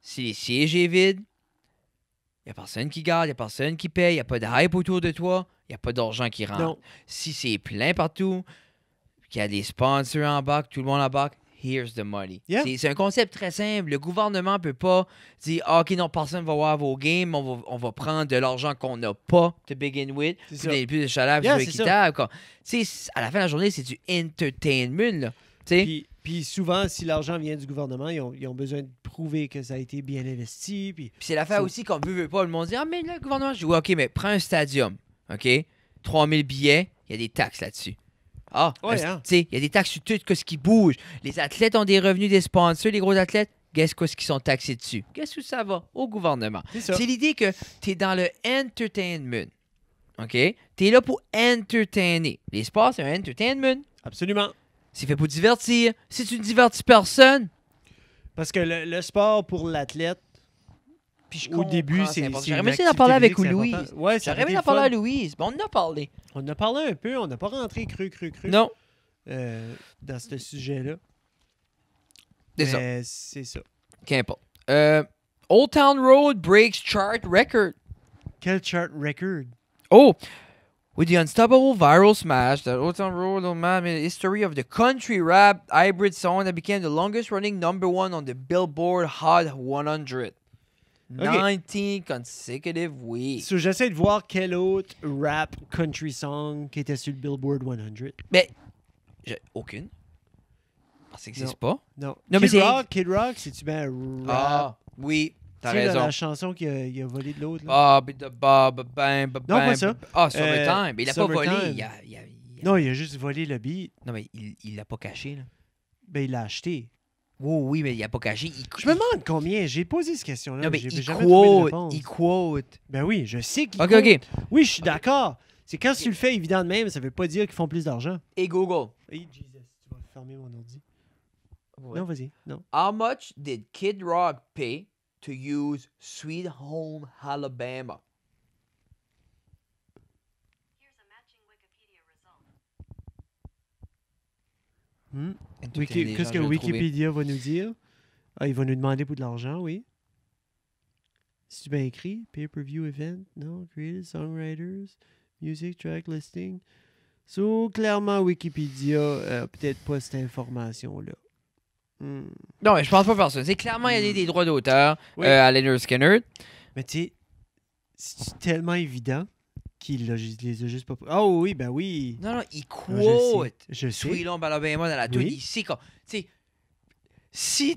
Si les sièges est vides, il n'y a personne qui garde, il n'y a personne qui paye, il n'y a pas de hype autour de toi, il n'y a pas d'argent qui rentre. Non. Si c'est plein partout, qu'il y a des sponsors en bas, que tout le monde en bas, here's the money. Yeah. C'est un concept très simple. Le gouvernement peut pas dire ah, OK, non, personne va voir vos games, on va prendre de l'argent qu'on n'a pas to begin with, C'est puis ça. donner plus de chaleur, Yeah, plus c'est ça. équitable. Quoi. Tu sais, à la fin de la journée, c'est du entertainment. Là. Tu sais. Puis souvent, si l'argent vient du gouvernement, ils ont besoin de prouver que ça a été bien investi. Puis Puis c'est l'affaire c'est- aussi qu'on veut pas. Le monde dit ah, mais là, le gouvernement, je dis ouais, OK, mais prends un stadium. OK? 3000 billets, il y a des taxes là-dessus. Ah, Ouais, hein. tu sais, il y a des taxes sur tout ce qui bouge. Les athlètes ont des revenus des sponsors, les gros athlètes. Guess quoi ce qui sont taxés dessus? Qu'est-ce que ça va? Au gouvernement. c'est ça. C'est l'idée que tu es dans le entertainment. OK? Tu es là pour entertainer. Les sports, c'est un entertainment. Absolument. C'est fait pour divertir. Si tu ne divertis personne, Parce que le sport pour l'athlète, puis je au début, comprends, c'est. important. c'est J'aurais une aimé ça d'en parler avec activité physique, c'est Louise. important. Ouais, ça J'aurais aurait aimé été d'en parler à fun. Louise, mais on en a parlé. On a parlé un peu, on n'a pas rentré cru. Non, Dans ce sujet-là. c'est ça. Mais c'est ça. Qu'importe. Old Town Road breaks chart record. Quel chart record? Oh! With the unstoppable viral smash that Old Town Road made the history of the country rap hybrid song that became the longest running #1 on the Billboard Hot 100. 19 consecutive weeks. So, j'essaie de voir quel autre rap country song qui était sur le Billboard 100. Mais, aucune. Parce que ça n'existe pas. Non. Non, mais Kid Rock, c'est-tu bien rap? Ah, oui, t'as Tu sais, raison. la chanson qu'il a volé de l'autre. là? Bob, bam, Non, pas ça. Ah, Summertime. Mais il a pas volé. Summertime. Non, il a juste volé le beat. Non, mais il l'a pas caché, là. Ben, il l'a acheté. Oui, mais il l'a pas caché. Je me demande combien. J'ai posé cette question-là. Non, mais j'ai il jamais trouvé de réponse. quote. Ben oui, je sais qu'il OK, quote. OK. Oui, je suis d'accord. C'est quand tu le fais évident de même, ça veut pas dire qu'ils font plus d'argent. Et Google. Hey, Jesus, tu vas fermer mon ordi. Ouais. Non, vas-y. Non. How much did Kid Rock pay to use Sweet Home Alabama? Here's a matching Wikipedia result. Qu'est-ce que Wikipédia va nous dire? Ah, il va nous demander pour de l'argent, oui. C'est bien écrit. Pay-per-view event, non. Created songwriters, music track listing. So, clairement, Wikipédia peut-être pas cette information-là. Non, mais je pense pas personne. C'est clairement, il y a des droits d'auteur Oui. à Leonard Skinner. Mais tu sais, c'est tellement évident qu'il les a juste pas... Oh oui, ben oui. Non, il Ah, quote Je sais. Sweet Home Alabama dans la tune. Oui. Il sait quoi. Tu sais, si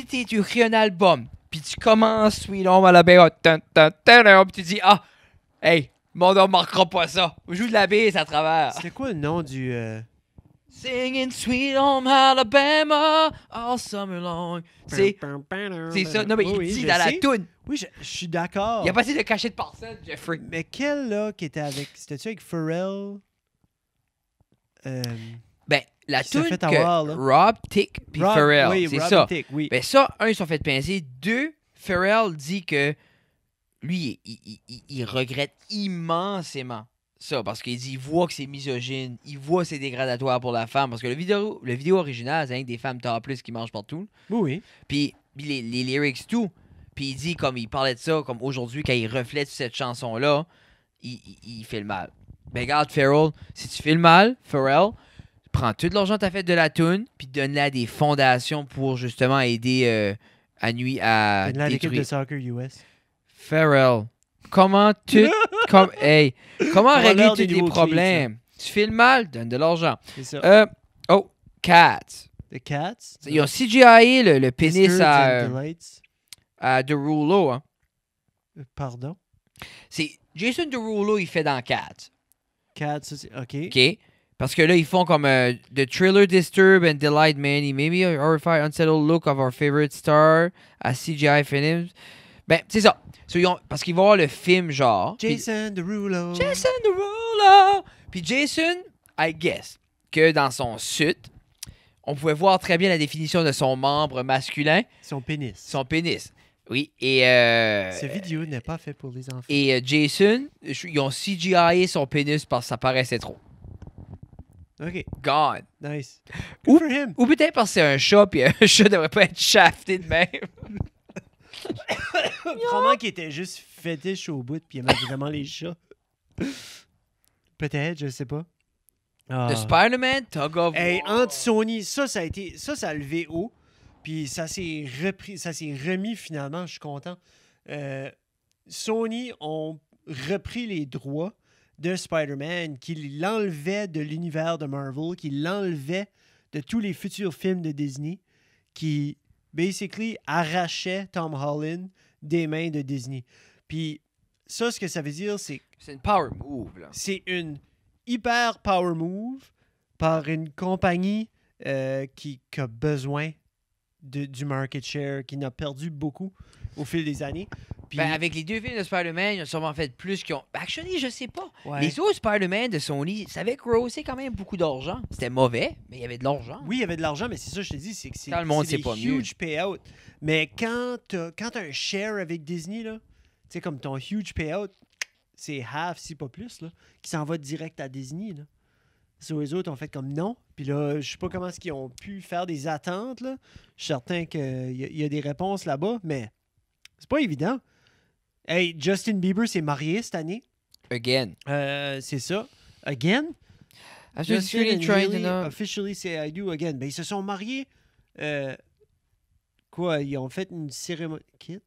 tu écris un album, puis tu commences Sweet Home Alabama, puis tu dis, ah, hey, mon homme marquera pas ça. Joue de la baisse à travers. C'était quoi le nom du... Singing Sweet Home Alabama all summer long. C'est ça. Non, mais il Oui, dit je dans la sais. toune. Oui, je suis d'accord. Il n'y a pas essayé de cacher de personne, Jeffrey. Mais quel, là, qui était avec... C'était-tu avec Pharrell? Ben, la Qui s'est toune fait que avoir, là. Rob, Tick puis Rob- Pharrell, oui, c'est Rob ça. et Tick, oui. Ben ça, un, ils sont fait pincer. Deux, Pharrell dit que lui, il regrette immensément ça, parce qu'il dit, il voit que c'est misogyne, il voit que c'est dégradatoire pour la femme, parce que le vidéo original, c'est rien que des femmes topless qui mangent partout. Oui, oui. Puis les lyrics, tout. Puis il dit, comme il parlait de ça, comme aujourd'hui, quand il reflète cette chanson-là, il fait le mal. Ben regarde, Pharrell, si tu fais le mal, Pharrell, prends tout l'argent que t'as fait de la tune, puis donne-le à des fondations pour justement aider à nuire à Là, l'équipe de détruire. soccer US. Pharrell, comment comment avoir régler l'air tous des les nouveaux problèmes? Tu fais le mal, donne de l'argent. C'est ça. Cats. The Cats. Ils ont CGI le pénis Disturb and Delights. à Derulo. Hein. Pardon. C'est Jason Derulo, il fait dans Cats. Cats, ça, c'est... OK. OK? Parce que là, ils font comme The Thriller Disturb and Delight Many. Maybe a horrified, unsettled look of our favorite star à CGI films. Ben, c'est ça. So, parce qu'ils vont voir le film, genre. Jason Derulo. Jason Derulo! Puis Jason, I guess, que dans son suit, on pouvait voir très bien la définition de son membre masculin, Son pénis. son pénis. Oui, et... Cette vidéo n'est pas faite pour les enfants. Et Jason, ils ont CGI son pénis parce que ça paraissait trop. OK. God. Nice. Ou- Good for him. Ou peut-être parce que c'est un chat, puis un chat devrait pas être shafté de même. Probablement qu'il était juste fétiche au bout puis il aimait vraiment les chats. Peut-être, je sais pas. Ah. The Spider-Man, Tug of Hey, War. entre Sony, ça a levé haut. Puis ça s'est remis finalement, je suis content. Sony ont repris les droits de Spider-Man, qu'ils l'enlevaient de l'univers de Marvel, qu'ils l'enlevaient de tous les futurs films de Disney, qui basically arrachaient Tom Holland des mains de Disney. Puis ça, ce que ça veut dire, c'est C'est une power move, là. c'est une hyper power move par une compagnie qui a besoin du market share, qui n'a perdu beaucoup au fil des années. Puis, Ben, avec les deux films de Spider-Man, ils ont sûrement fait plus qu'ils ont... Actually, je sais pas. ouais. Les autres Spider-Man de Sony, ça avait grossé quand même beaucoup d'argent. C'était mauvais, mais il y avait de l'argent. Oui, il y avait de l'argent, mais c'est ça, je te dis, c'est que c'est Quand le monde, c'est c'est pas des mieux. huge payouts. Mais quand t'as un share avec Disney, là, tu sais, comme ton huge payout, c'est half, si pas plus, là, qui s'en va direct à Disney, là. Sur les autres, ont fait comme non. Puis là, je sais pas comment est-ce qu'ils ont pu faire des attentes, là. Je suis certain qu'il y a des réponses là-bas, mais c'est pas évident. Hey, Justin Bieber s'est marié cette année. Again. C'est ça. Again? I was just really and trying to Haley know. officially say I do again. Ben, ils se sont mariés. Quoi? Ils ont fait une cérémonie. Kit?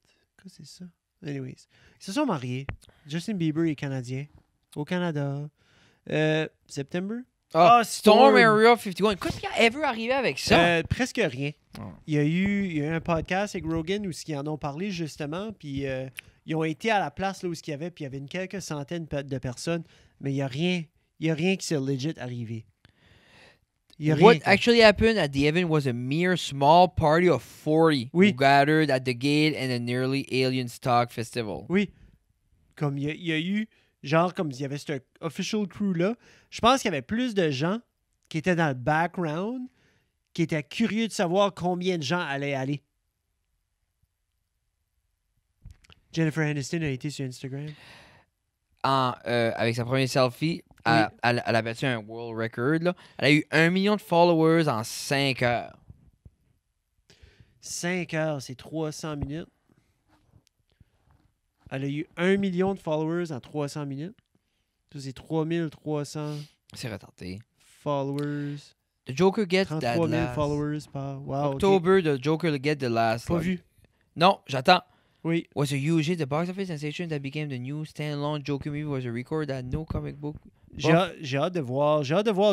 Quoi, c'est ça? Anyways. Ils se sont mariés. Justin Bieber est canadien. Au Canada. Septembre? Ah, Storm Storm. Area 51. Qu'est-ce qui a ever arrivé avec ça? Presque rien. Oh. Il y a eu un podcast avec Rogan où ils en ont parlé justement, puis ils ont été à la place là où il y avait, puis il y avait quelques centaines de personnes, mais il n'y a rien qui s'est legit arrivé. Il y a What rien. actually happened at the event was a mere small party of 40 Oui. who gathered at the gate and a nearly alien stock festival. Oui. Comme il y a eu, genre, comme il y avait ce official crew-là, je pense qu'il y avait plus de gens qui étaient dans le background, qui étaient curieux de savoir combien de gens allaient aller. Jennifer Aniston a été sur Instagram. Avec sa première selfie, elle a battu un world record. Là. Elle a eu 1 million de followers en 5 heures. 5 heures, c'est 300 minutes. Elle a eu 1 million de followers en 300 minutes. Ça, c'est 3300 C'est retardé. followers. The Joker gets that 33 000 last. followers par... Wow, ok. October, the Joker get the last. Pas like- vu. Non, j'attends. Oui. Was a huge hit. The box office sensation that became the new standalone Joker movie was a record that no comic book. J'ai hâte de voir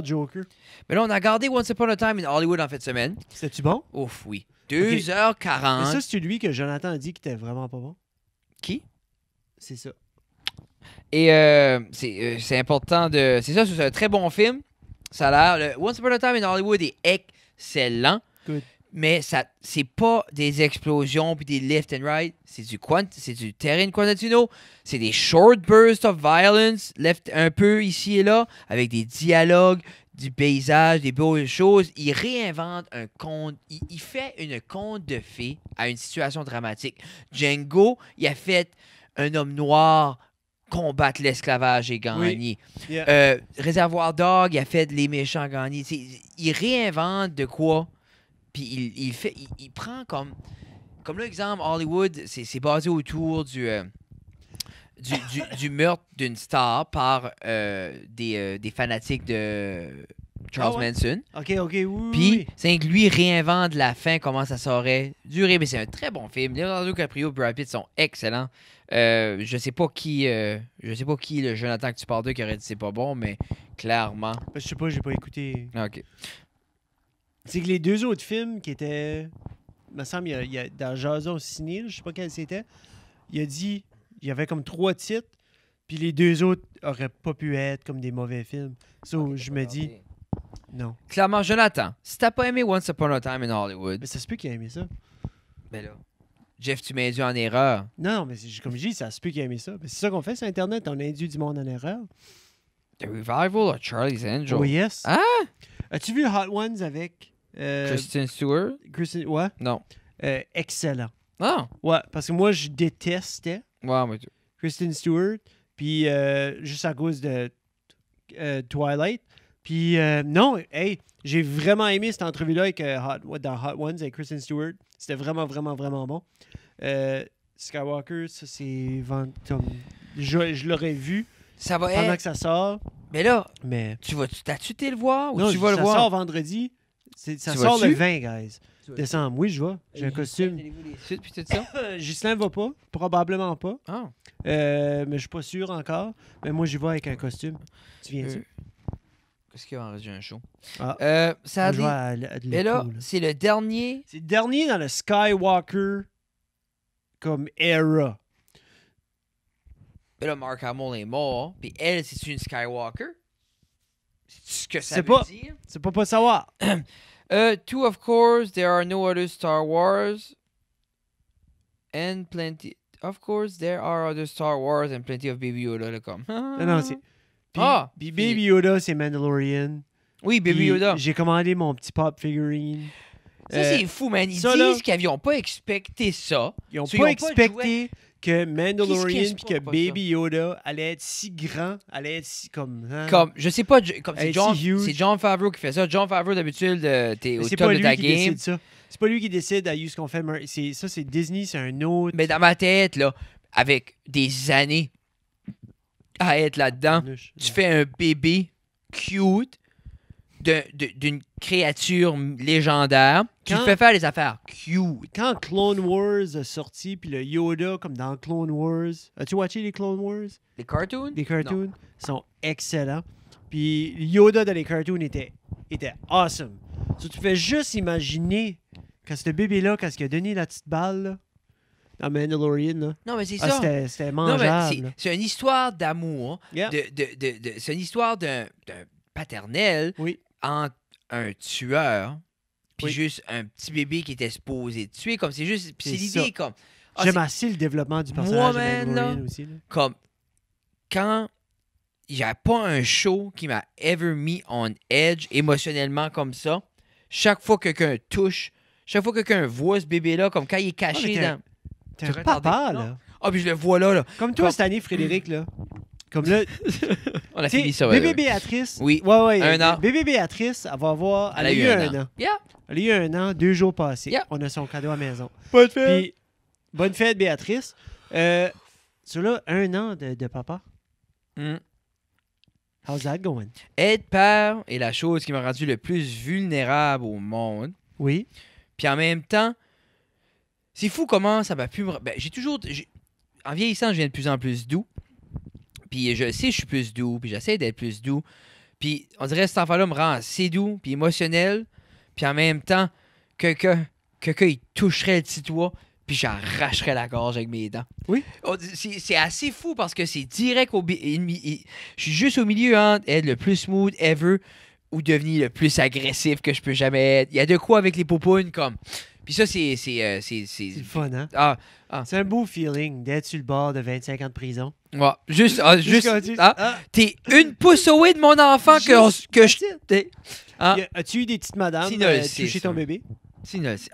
Joker. Mais là, on a regardé Once Upon a Time in Hollywood en fin de semaine. C'était-tu bon? Ouf, oui. Mais 2h40. ça, c'est lui que Jonathan a dit qu'il était vraiment pas bon. Qui? C'est ça. Et c'est important de... C'est ça, c'est un très bon film. Ça a l'air... Once Upon a Time in Hollywood est excellent. Good. Mais c'est pas des explosions puis des left and right. C'est du terrain Quantino. C'est des short bursts of violence, left un peu ici et là, avec des dialogues, du paysage, des belles choses. Il réinvente un conte. Il fait une conte de fées à une situation dramatique. Django, il a fait un homme noir combattre l'esclavage et gagner. Yeah. Réservoir Dog, il a fait les méchants gagner. Il réinvente de quoi, puis il prend comme l'exemple Hollywood, c'est basé autour du meurtre d'une star par des fanatiques de Charles Ah ouais? Manson. OK, oui. Puis, c'est que lui réinvente la fin, comment ça saurait durer. Mais c'est un très bon film. Leonardo DiCaprio et Brad Pitt sont excellents. Je sais pas qui le Jonathan que tu parles d'eux qui aurait dit c'est pas bon, mais clairement. Je sais pas, j'ai pas écouté. OK. C'est que les deux autres films qui étaient. Il me semble, il y a dans Jason Ciné, je sais pas quel c'était. Il a dit. Il y avait comme 3 titres, puis les 2 autres auraient pas pu être comme des mauvais films. So, je me dis, non. Clairement, Jonathan, si t'as pas aimé Once Upon a Time in Hollywood, Mais ça se peut qu'il a aimé ça. ben là, Jeff, tu m'as induit en erreur. Non, mais comme je dis, ça se peut qu'il a aimé ça. Mais c'est ça qu'on fait sur Internet, on induit du monde en erreur. The Revival of Charlie's Angel. Oh yes. Ah? As-tu vu Hot Ones avec Kristen Stewart? Kristen? Ouais. Non. Excellent. Ah! Ouais, parce que moi, je détestais Ouais, mais Kristen Stewart, puis juste à cause de Twilight. Puis non, hey, j'ai vraiment aimé cette entrevue-là avec, dans Hot Ones avec Kristen Stewart. C'était vraiment, vraiment, vraiment bon. Skywalker, ça c'est... Je l'aurais vu ça va pendant être. que ça sort, Mais là, mais... t'as-tu été le voir ou Non, tu vas le ça voir? sort vendredi. Ça Tu sort vas-tu? le 20, guys. Décembre. Oui, je vais. J'ai un costume. Suite, puis tout ça? Ghislain va pas. Probablement pas. Ah. Mais je suis pas sûr encore. Mais moi, j'y vais avec un costume. Tu viens-tu? Qu'est-ce qu'il y a en un show? Ah. Ça a Je dit. vais à l'écho, Mais là, là. c'est le dernier. C'est le dernier dans le Skywalker comme era. Mais là, Mark Hamill est mort. Puis elle, c'est une Skywalker? C'est ce que ça C'est veut pas- dire? C'est pas savoir. Two, of course, there are no other Star Wars. And plenty. Of course, there are other Star Wars and plenty of Baby Yoda. Là, comme. Non, c'est... Puis, Ah! puis Baby Yoda, c'est Mandalorian. Oui, Baby Puis Yoda. J'ai commandé mon petit pop figurine. Ça, c'est fou, man. Ils ça, disent là- qu'ils n'ont pas expecté ça. Ils n'ont So, pas ils ont pas expecté que Mandalorian Qu'est-ce puis qu'il y que a pas Baby Yoda allait être si grand, allait être si comme... hein? Comme, je sais pas, comme Hey, c'est c'est huge. John Favreau qui fait ça. John Favreau, d'habitude, t'es Mais au c'est top pas de lui ta qui game. décide ça. C'est pas lui qui décide à ce qu'on fait. Ça, c'est Disney, c'est un autre... Mais dans ma tête, là, avec des années à être là-dedans, tu fais un bébé cute d'une créature légendaire. Tu Quand- te fais faire les affaires cute. Quand Clone Wars a sorti, puis le Yoda, comme dans Clone Wars... As-tu watché les Clone Wars? Les cartoons? Les cartoons sont excellents. Puis Yoda dans les cartoons était awesome. So, tu fais juste imaginer quand ce bébé-là, quand il a donné la petite balle, là, dans Mandalorian, là, Non, mais c'est ah, ça. c'était Non, mais mangeable. là. c'est une histoire d'amour. Yeah. C'est une histoire d'un paternel Oui. entre un tueur puis Oui. juste un petit bébé qui était supposé tuer. Comme c'est juste. Puis c'est C'est l'idée ça. comme. Ah, J'aime c'est assez le développement du Moi, personnage de man, Mandalorian là, aussi. Là. comme quand il n'y a pas un show qui m'a ever mis on edge émotionnellement comme ça. Chaque fois que quelqu'un touche, chaque fois que quelqu'un voit ce bébé-là, comme quand il est caché mais dans. T'es T'es un retardé. papa, Non. là. Ah, puis je le vois là. Comme toi Comme- cette année, Frédéric, là. Comme là, On a tu sais, fini ça. bébé ouais. Béatrice. Oui. Ouais, Un an. Bébé Béatrice, elle va avoir... Elle a eu un an. Yeah. Elle a eu un an, 2 jours passés. Yeah. On a son cadeau à la maison. Pas de Puis, bonne fête, Béatrice. Sur là, 1 an de papa. Mm. How's that going? Être père est la chose qui m'a rendu le plus vulnérable au monde. Oui. Puis en même temps, c'est fou comment ça m'a pu me... Ben, en vieillissant, je viens de plus en plus doux. Puis je sais que je suis plus doux, puis j'essaie d'être plus doux. Puis on dirait que cet enfant-là me rend assez doux, puis émotionnel. Puis en même temps, quelqu'un, il toucherait le petit doigt, puis j'arracherais la gorge avec mes dents. Oui. C'est assez fou parce que c'est direct au... Je suis juste au milieu entre être le plus smooth ever ou devenir le plus agressif que je peux jamais être. Il y a de quoi avec les poupounes, comme... Puis ça, c'est... C'est le fun, hein? Ah, C'est un beau feeling d'être sur le bord de 25 ans de prison. ouais, juste... quand tu- T'es une pouce away de mon enfant que je... That's it. Ah. As-tu eu des petites madames Sina le sait, toucher ça. ton bébé?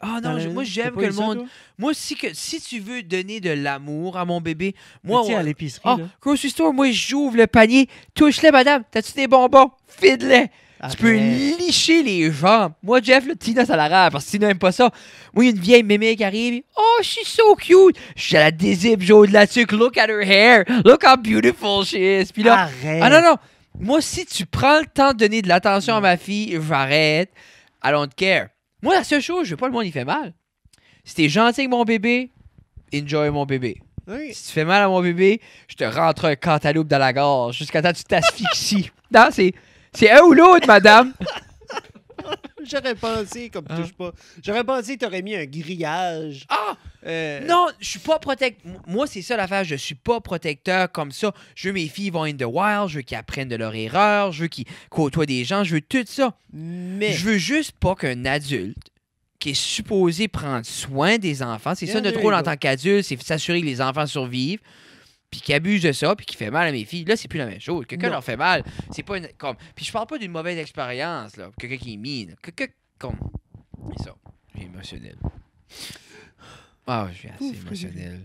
Ah non, moi, j'aime que le monde. Moi, si tu veux donner de l'amour à mon bébé, moi. à l'épicerie, Ah, là. grocery store, moi, j'ouvre le panier. Touche-les, madame. T'as-tu des bonbons? Fide-les. Tu peux Arrête. licher les jambes. Moi, Jeff, là, Tina, ça l'arrête parce que Tina n'aime pas ça. Moi, il y a une vieille mémé qui arrive. Oh, she's so cute. Je la dézippe, j'ose là-dessus. Look at her hair. Look how beautiful she is. Puis là, Arrête. ah non. Moi, si tu prends le temps de donner de l'attention à ma fille, j'arrête. I don't care. Moi, la seule chose, je veux pas le monde, il fait mal. Si t'es gentil avec mon bébé, enjoy mon bébé. Oui. Si tu fais mal à mon bébé, je te rentre un cantaloupe dans la gorge jusqu'à temps que tu t'asphyxies. Non, c'est un ou l'autre, madame. J'aurais pensé, comme Hein? touche pas. J'aurais pensé que t'aurais mis un grillage. Ah! Euh, Non, je suis pas protecteur. Moi, c'est ça l'affaire. Je suis pas protecteur comme ça. Je veux mes filles vont in the wild. Je veux qu'ils apprennent de leur erreur. Je veux qu'ils côtoient des gens. Je veux tout ça. Mais. Je veux juste pas qu'un adulte qui est supposé prendre soin des enfants, c'est ça Yeah, notre there rôle you en go. tant qu'adulte, c'est s'assurer que les enfants survivent, puis qui abuse de ça, puis qui fait mal à mes filles. Là, c'est plus la même chose. Quelqu'un Non. leur fait mal, c'est pas une... comme. Puis je parle pas d'une mauvaise expérience, là. Quelqu'un qui est mine. Quelqu'un comme. C'est ça. Je suis émotionnel. Ah, je suis assez Ouf, émotionnel.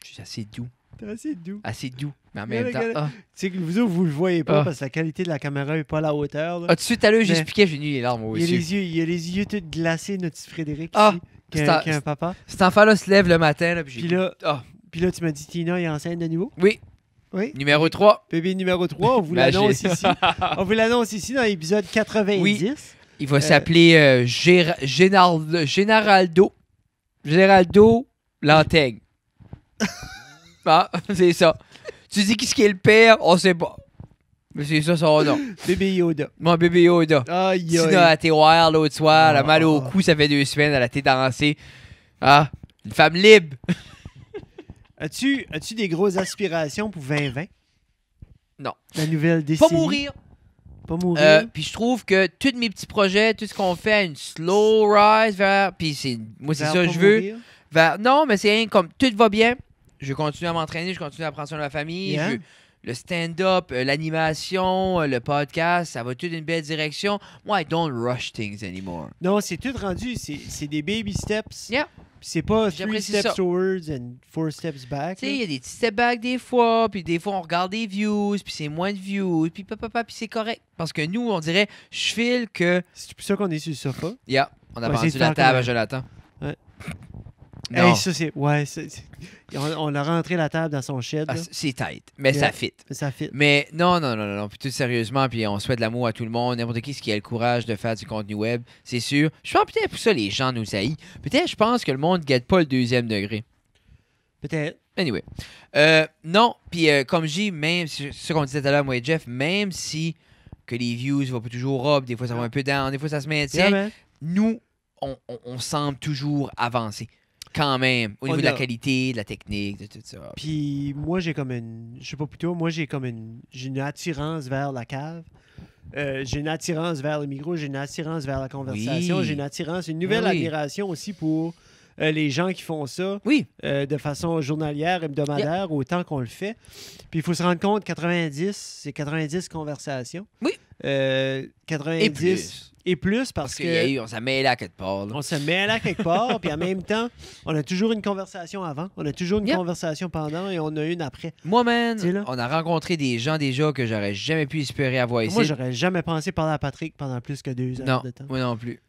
Je suis assez doux. T'es assez doux. Assez doux. Mais en Regarde, même temps. regarde. Ah. Tu sais que vous autres, vous le voyez pas Ah. parce que la qualité de la caméra est pas à la hauteur. Là. Ah, tout de suite à l'heure, Mais- j'expliquais, j'ai nu les larmes aux il, a yeux. il a les yeux tout glacés, notre petit Frédéric, Ah, ici, qui c'est a, un- qui a un papa. Cet enfant-là se lève le matin, là, puis j'ai. Puis là, Ah, puis là, tu m'as dit Tina est enceinte de nouveau. oui. Oui. Numéro 3. Bébé numéro 3, on vous Magie. l'annonce ici. On vous l'annonce ici dans l'épisode 90. Oui. Il va s'appeler Géraldo Lantaigne. Ah, c'est ça. Tu dis qui est le père, on sait pas. Mais c'est ça son nom. Bébé Yoda. Mon bébé Yoda. Aïe, Tina a aïe. été wild l'autre soir, elle a mal au Ah. cou, ça fait 2 semaines, elle a été dansée. Ah, une femme libre. As-tu des grosses aspirations pour 2020? Non. La nouvelle décennie. Pas mourir. Pas mourir. Puis je trouve que tous mes petits projets, tout ce qu'on fait a une slow rise vers. Puis c'est. Moi, c'est Vers ça pas que je veux. mourir. Non, mais c'est rien comme tout va bien. Je continue à m'entraîner, je continue à prendre soin de ma famille. Yeah. Le stand-up, l'animation, le podcast, ça va tout d'une belle direction. Moi, I don't rush things anymore. Non, c'est tout rendu. C'est des baby steps. Yeah. Puis c'est pas 3 J'apprécie steps ça. forwards and 4 steps back. Tu sais, il là. y a des petits step back des fois, puis des fois, on regarde des views, puis c'est moins de views, puis papa, puis c'est correct. Parce que nous, on dirait, je file que. C'est pour ça qu'on est sur le sofa. Yeah, on a On va essayer vendu de la faire table comme- à Jonathan. Ouais. Non. Hey, ça, c'est. Ouais, on a rentré la table dans son shed. Ah, là. c'est tight, mais Yeah. ça fit. Ça fit. Mais non, puis tout sérieusement, puis on souhaite l'amour à tout le monde, n'importe qui a le courage de faire du contenu web, c'est sûr. Je pense peut-être pour ça les gens nous haïssent. Peut-être je pense que le monde ne guette pas le 2e degré. Peut-être. Anyway. Non, puis comme je dis, même, c'est ce qu'on disait tout à l'heure, moi et Jeff, même si que les views vont pas toujours up, des fois ça va un peu down, des fois ça se maintient, Yeah, man. nous, on semble toujours avancer. Quand même, au niveau On de la a- qualité, de la technique, de tout ça. Puis moi, j'ai comme une. Je sais pas plutôt, moi, j'ai comme une. J'ai une attirance vers la cave. J'ai une attirance vers le micro, j'ai une attirance vers la conversation, Oui. j'ai une attirance, une nouvelle Ah oui. admiration aussi pour les gens qui font ça Oui, de façon journalière, hebdomadaire, autant qu'on le fait. Puis il faut se rendre compte, 90, c'est 90 conversations. Oui. 90 et plus. et plus parce Parce que qu'il y a eu, on s'est mêlé à quelque part. là. on se met là quelque part, puis en même temps, on a toujours une conversation avant, on a toujours une Yeah. conversation pendant et on a une après. Moi, man, Tu sais, là. on a rencontré des gens déjà que j'aurais jamais pu espérer avoir ici. Moi, j'aurais jamais pensé parler à Patrick pendant plus que 2 heures non, de temps. moi non plus.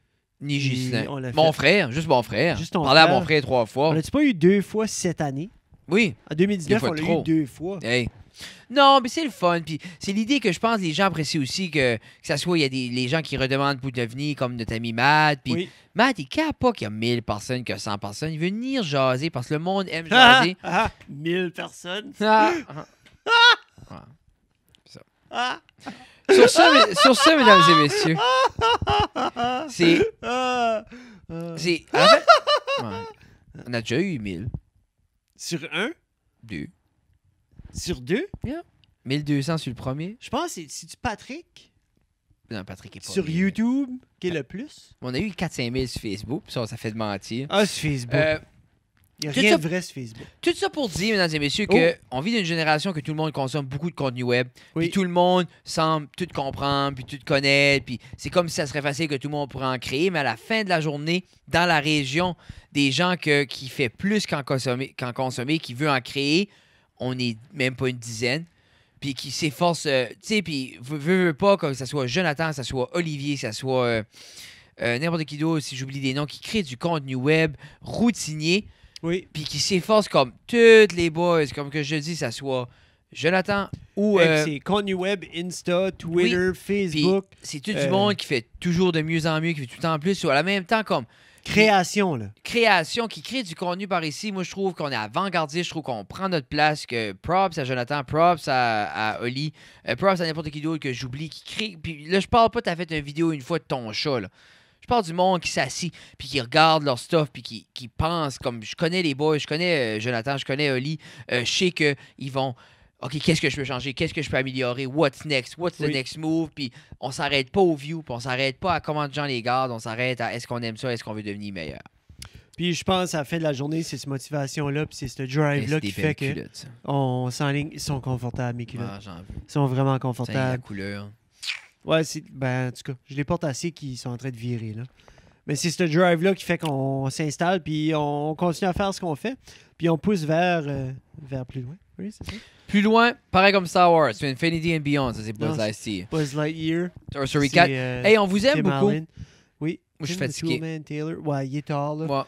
Ni Puis, Ghislain. on l'a Mon fait. frère, juste mon frère. Juste ton Parler à frère. mon frère 3 fois. On l'a-tu pas eu 2 fois cette année? Oui. En 2019, Des fois on l'a eu trop. 2 fois. Hey. Non, mais c'est le fun. Puis c'est l'idée que je pense que les gens apprécient aussi que ça soit, il y a les gens qui redemandent pour devenir comme notre ami Matt. Puis Oui. Matt, il ne pas qu'il y a 1000 personnes, qu'il y a 100 personnes. Il veut venir jaser parce que le monde aime Ah, jaser. ah, 1000 personnes. Ah, ah. Ah, Sur ça, mesdames et messieurs, c'est. ah, ah. En fait, ouais. On a déjà eu 1000. Sur 1? 2. Sur 2? 1200 sur le premier. Je pense que c'est-tu Patrick? Non, Patrick est pas Sur 1000. YouTube, qui est le plus? On a eu 4-5 000 sur Facebook, puis ça fait de mentir. Ah, sur Facebook. Il n'y a Tout rien ça- de vrai sur Facebook. Tout ça pour dire, mesdames et messieurs, Oh. qu'on vit d'une génération que tout le monde consomme beaucoup de contenu web. Oui. Puis tout le monde semble tout comprendre, puis tout connaître. Puis c'est comme si ça serait facile que tout le monde pourrait en créer. Mais à la fin de la journée, dans la région, des gens qui fait plus qu'en consommer, qui veut en créer, on n'est même pas une dizaine. Puis qui s'efforce, tu sais, puis veut pas que ça soit Jonathan, que ça soit Olivier, que ça soit n'importe qui d'autre, si j'oublie des noms, qui crée du contenu web routinier. Oui. Puis qui s'efforce comme toutes les boys, comme que je dis, ça soit Jonathan ou... C'est contenu web, Insta, Twitter, Facebook. c'est tout du monde qui fait toujours de mieux en mieux, qui fait tout le temps plus. Sur la même temps, comme Création, là. création, qui crée du contenu par ici. Moi, je trouve qu'on est avant-gardiste. Je trouve qu'on prend notre place. Que props à Jonathan, props à Oli, props à n'importe qui d'autre que j'oublie, qui crée... Puis là, je parle pas, t'as fait une vidéo une fois de ton chat, là. Je parle du monde qui s'assit, puis qui regarde leur stuff, puis qui pense, comme je connais les boys, je connais Jonathan, je connais Oli, je sais qu'ils vont, OK, qu'est-ce que je peux changer, qu'est-ce que je peux améliorer, what's next, what's the Oui. next move, puis on s'arrête pas aux views, puis on s'arrête pas à comment de gens les gardent, on s'arrête à est-ce qu'on aime ça, est-ce qu'on veut devenir meilleur. Puis je pense, à la fin de la journée, c'est cette motivation-là, puis c'est ce drive-là qui fait que on s'enligne. Ils sont confortables, mes culottes. Ah, j'en veux. Ils sont vraiment Ça, la confortables. couleur. Ouais, ben, en tout cas, je les porte assez qui sont en train de virer, là. Mais c'est ce drive-là qui fait qu'on s'installe, puis on continue à faire ce qu'on fait, puis on pousse vers plus loin. Oui, c'est ça. Plus loin, pareil comme Star Wars, c'est Infinity and Beyond, ça c'est Non, Buzz Lightyear. Buzz Lightyear. Toy Story c'est, 4. Hey, on vous aime Tim beaucoup. Allen. Oui. Moi, je suis Tim fatigué. Toolman, Taylor. Ouais, il est tard, là. Moi,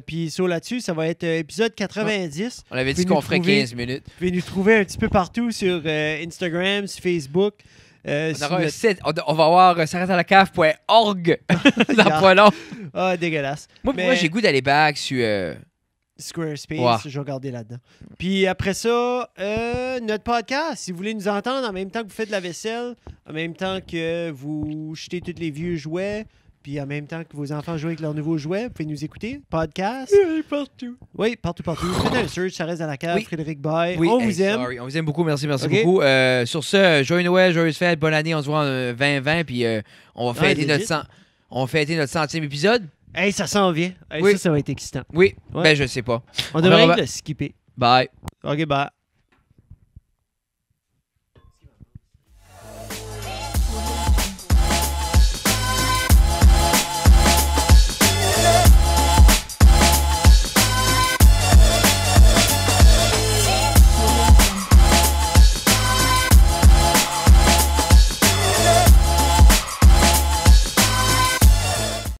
Puis sur là-dessus, ça va être épisode 90. on avait dit Pouvez qu'on nous ferait trouver- 15 minutes. Vous pouvez nous trouver un petit peu partout sur Instagram, sur Facebook. On sur aura un notre- site, on va avoir s'arrête-à-la-cave.org dans pas long. Ah, dégueulasse. Moi, Mais- moi j'ai goût d'aller back sur... Squarespace, Ouais. je vais regarder là-dedans. Puis après ça, notre podcast, si vous voulez nous entendre en même temps que vous faites de la vaisselle, en même temps que vous jetez tous les vieux jouets, puis en même temps que vos enfants jouent avec leurs nouveaux jouets, vous pouvez nous écouter. Podcast. partout. Oui, partout. Faites un search, ça reste dans la cave, Oui. Frédéric Bay. Oui, on hey, vous aime. sorry. On vous aime beaucoup, merci Ok. beaucoup. Sur ce, joyeux Noël, joyeuse fête, bonne année, on se voit en 2020, puis on va Ouais, fêter legit. on va fêter notre 100e épisode. Hey, ça s'en vient. Hey, Oui. ça va être excitant. Oui, Ouais. ben je sais pas. On devrait verra le skipper. Bye. OK, bye.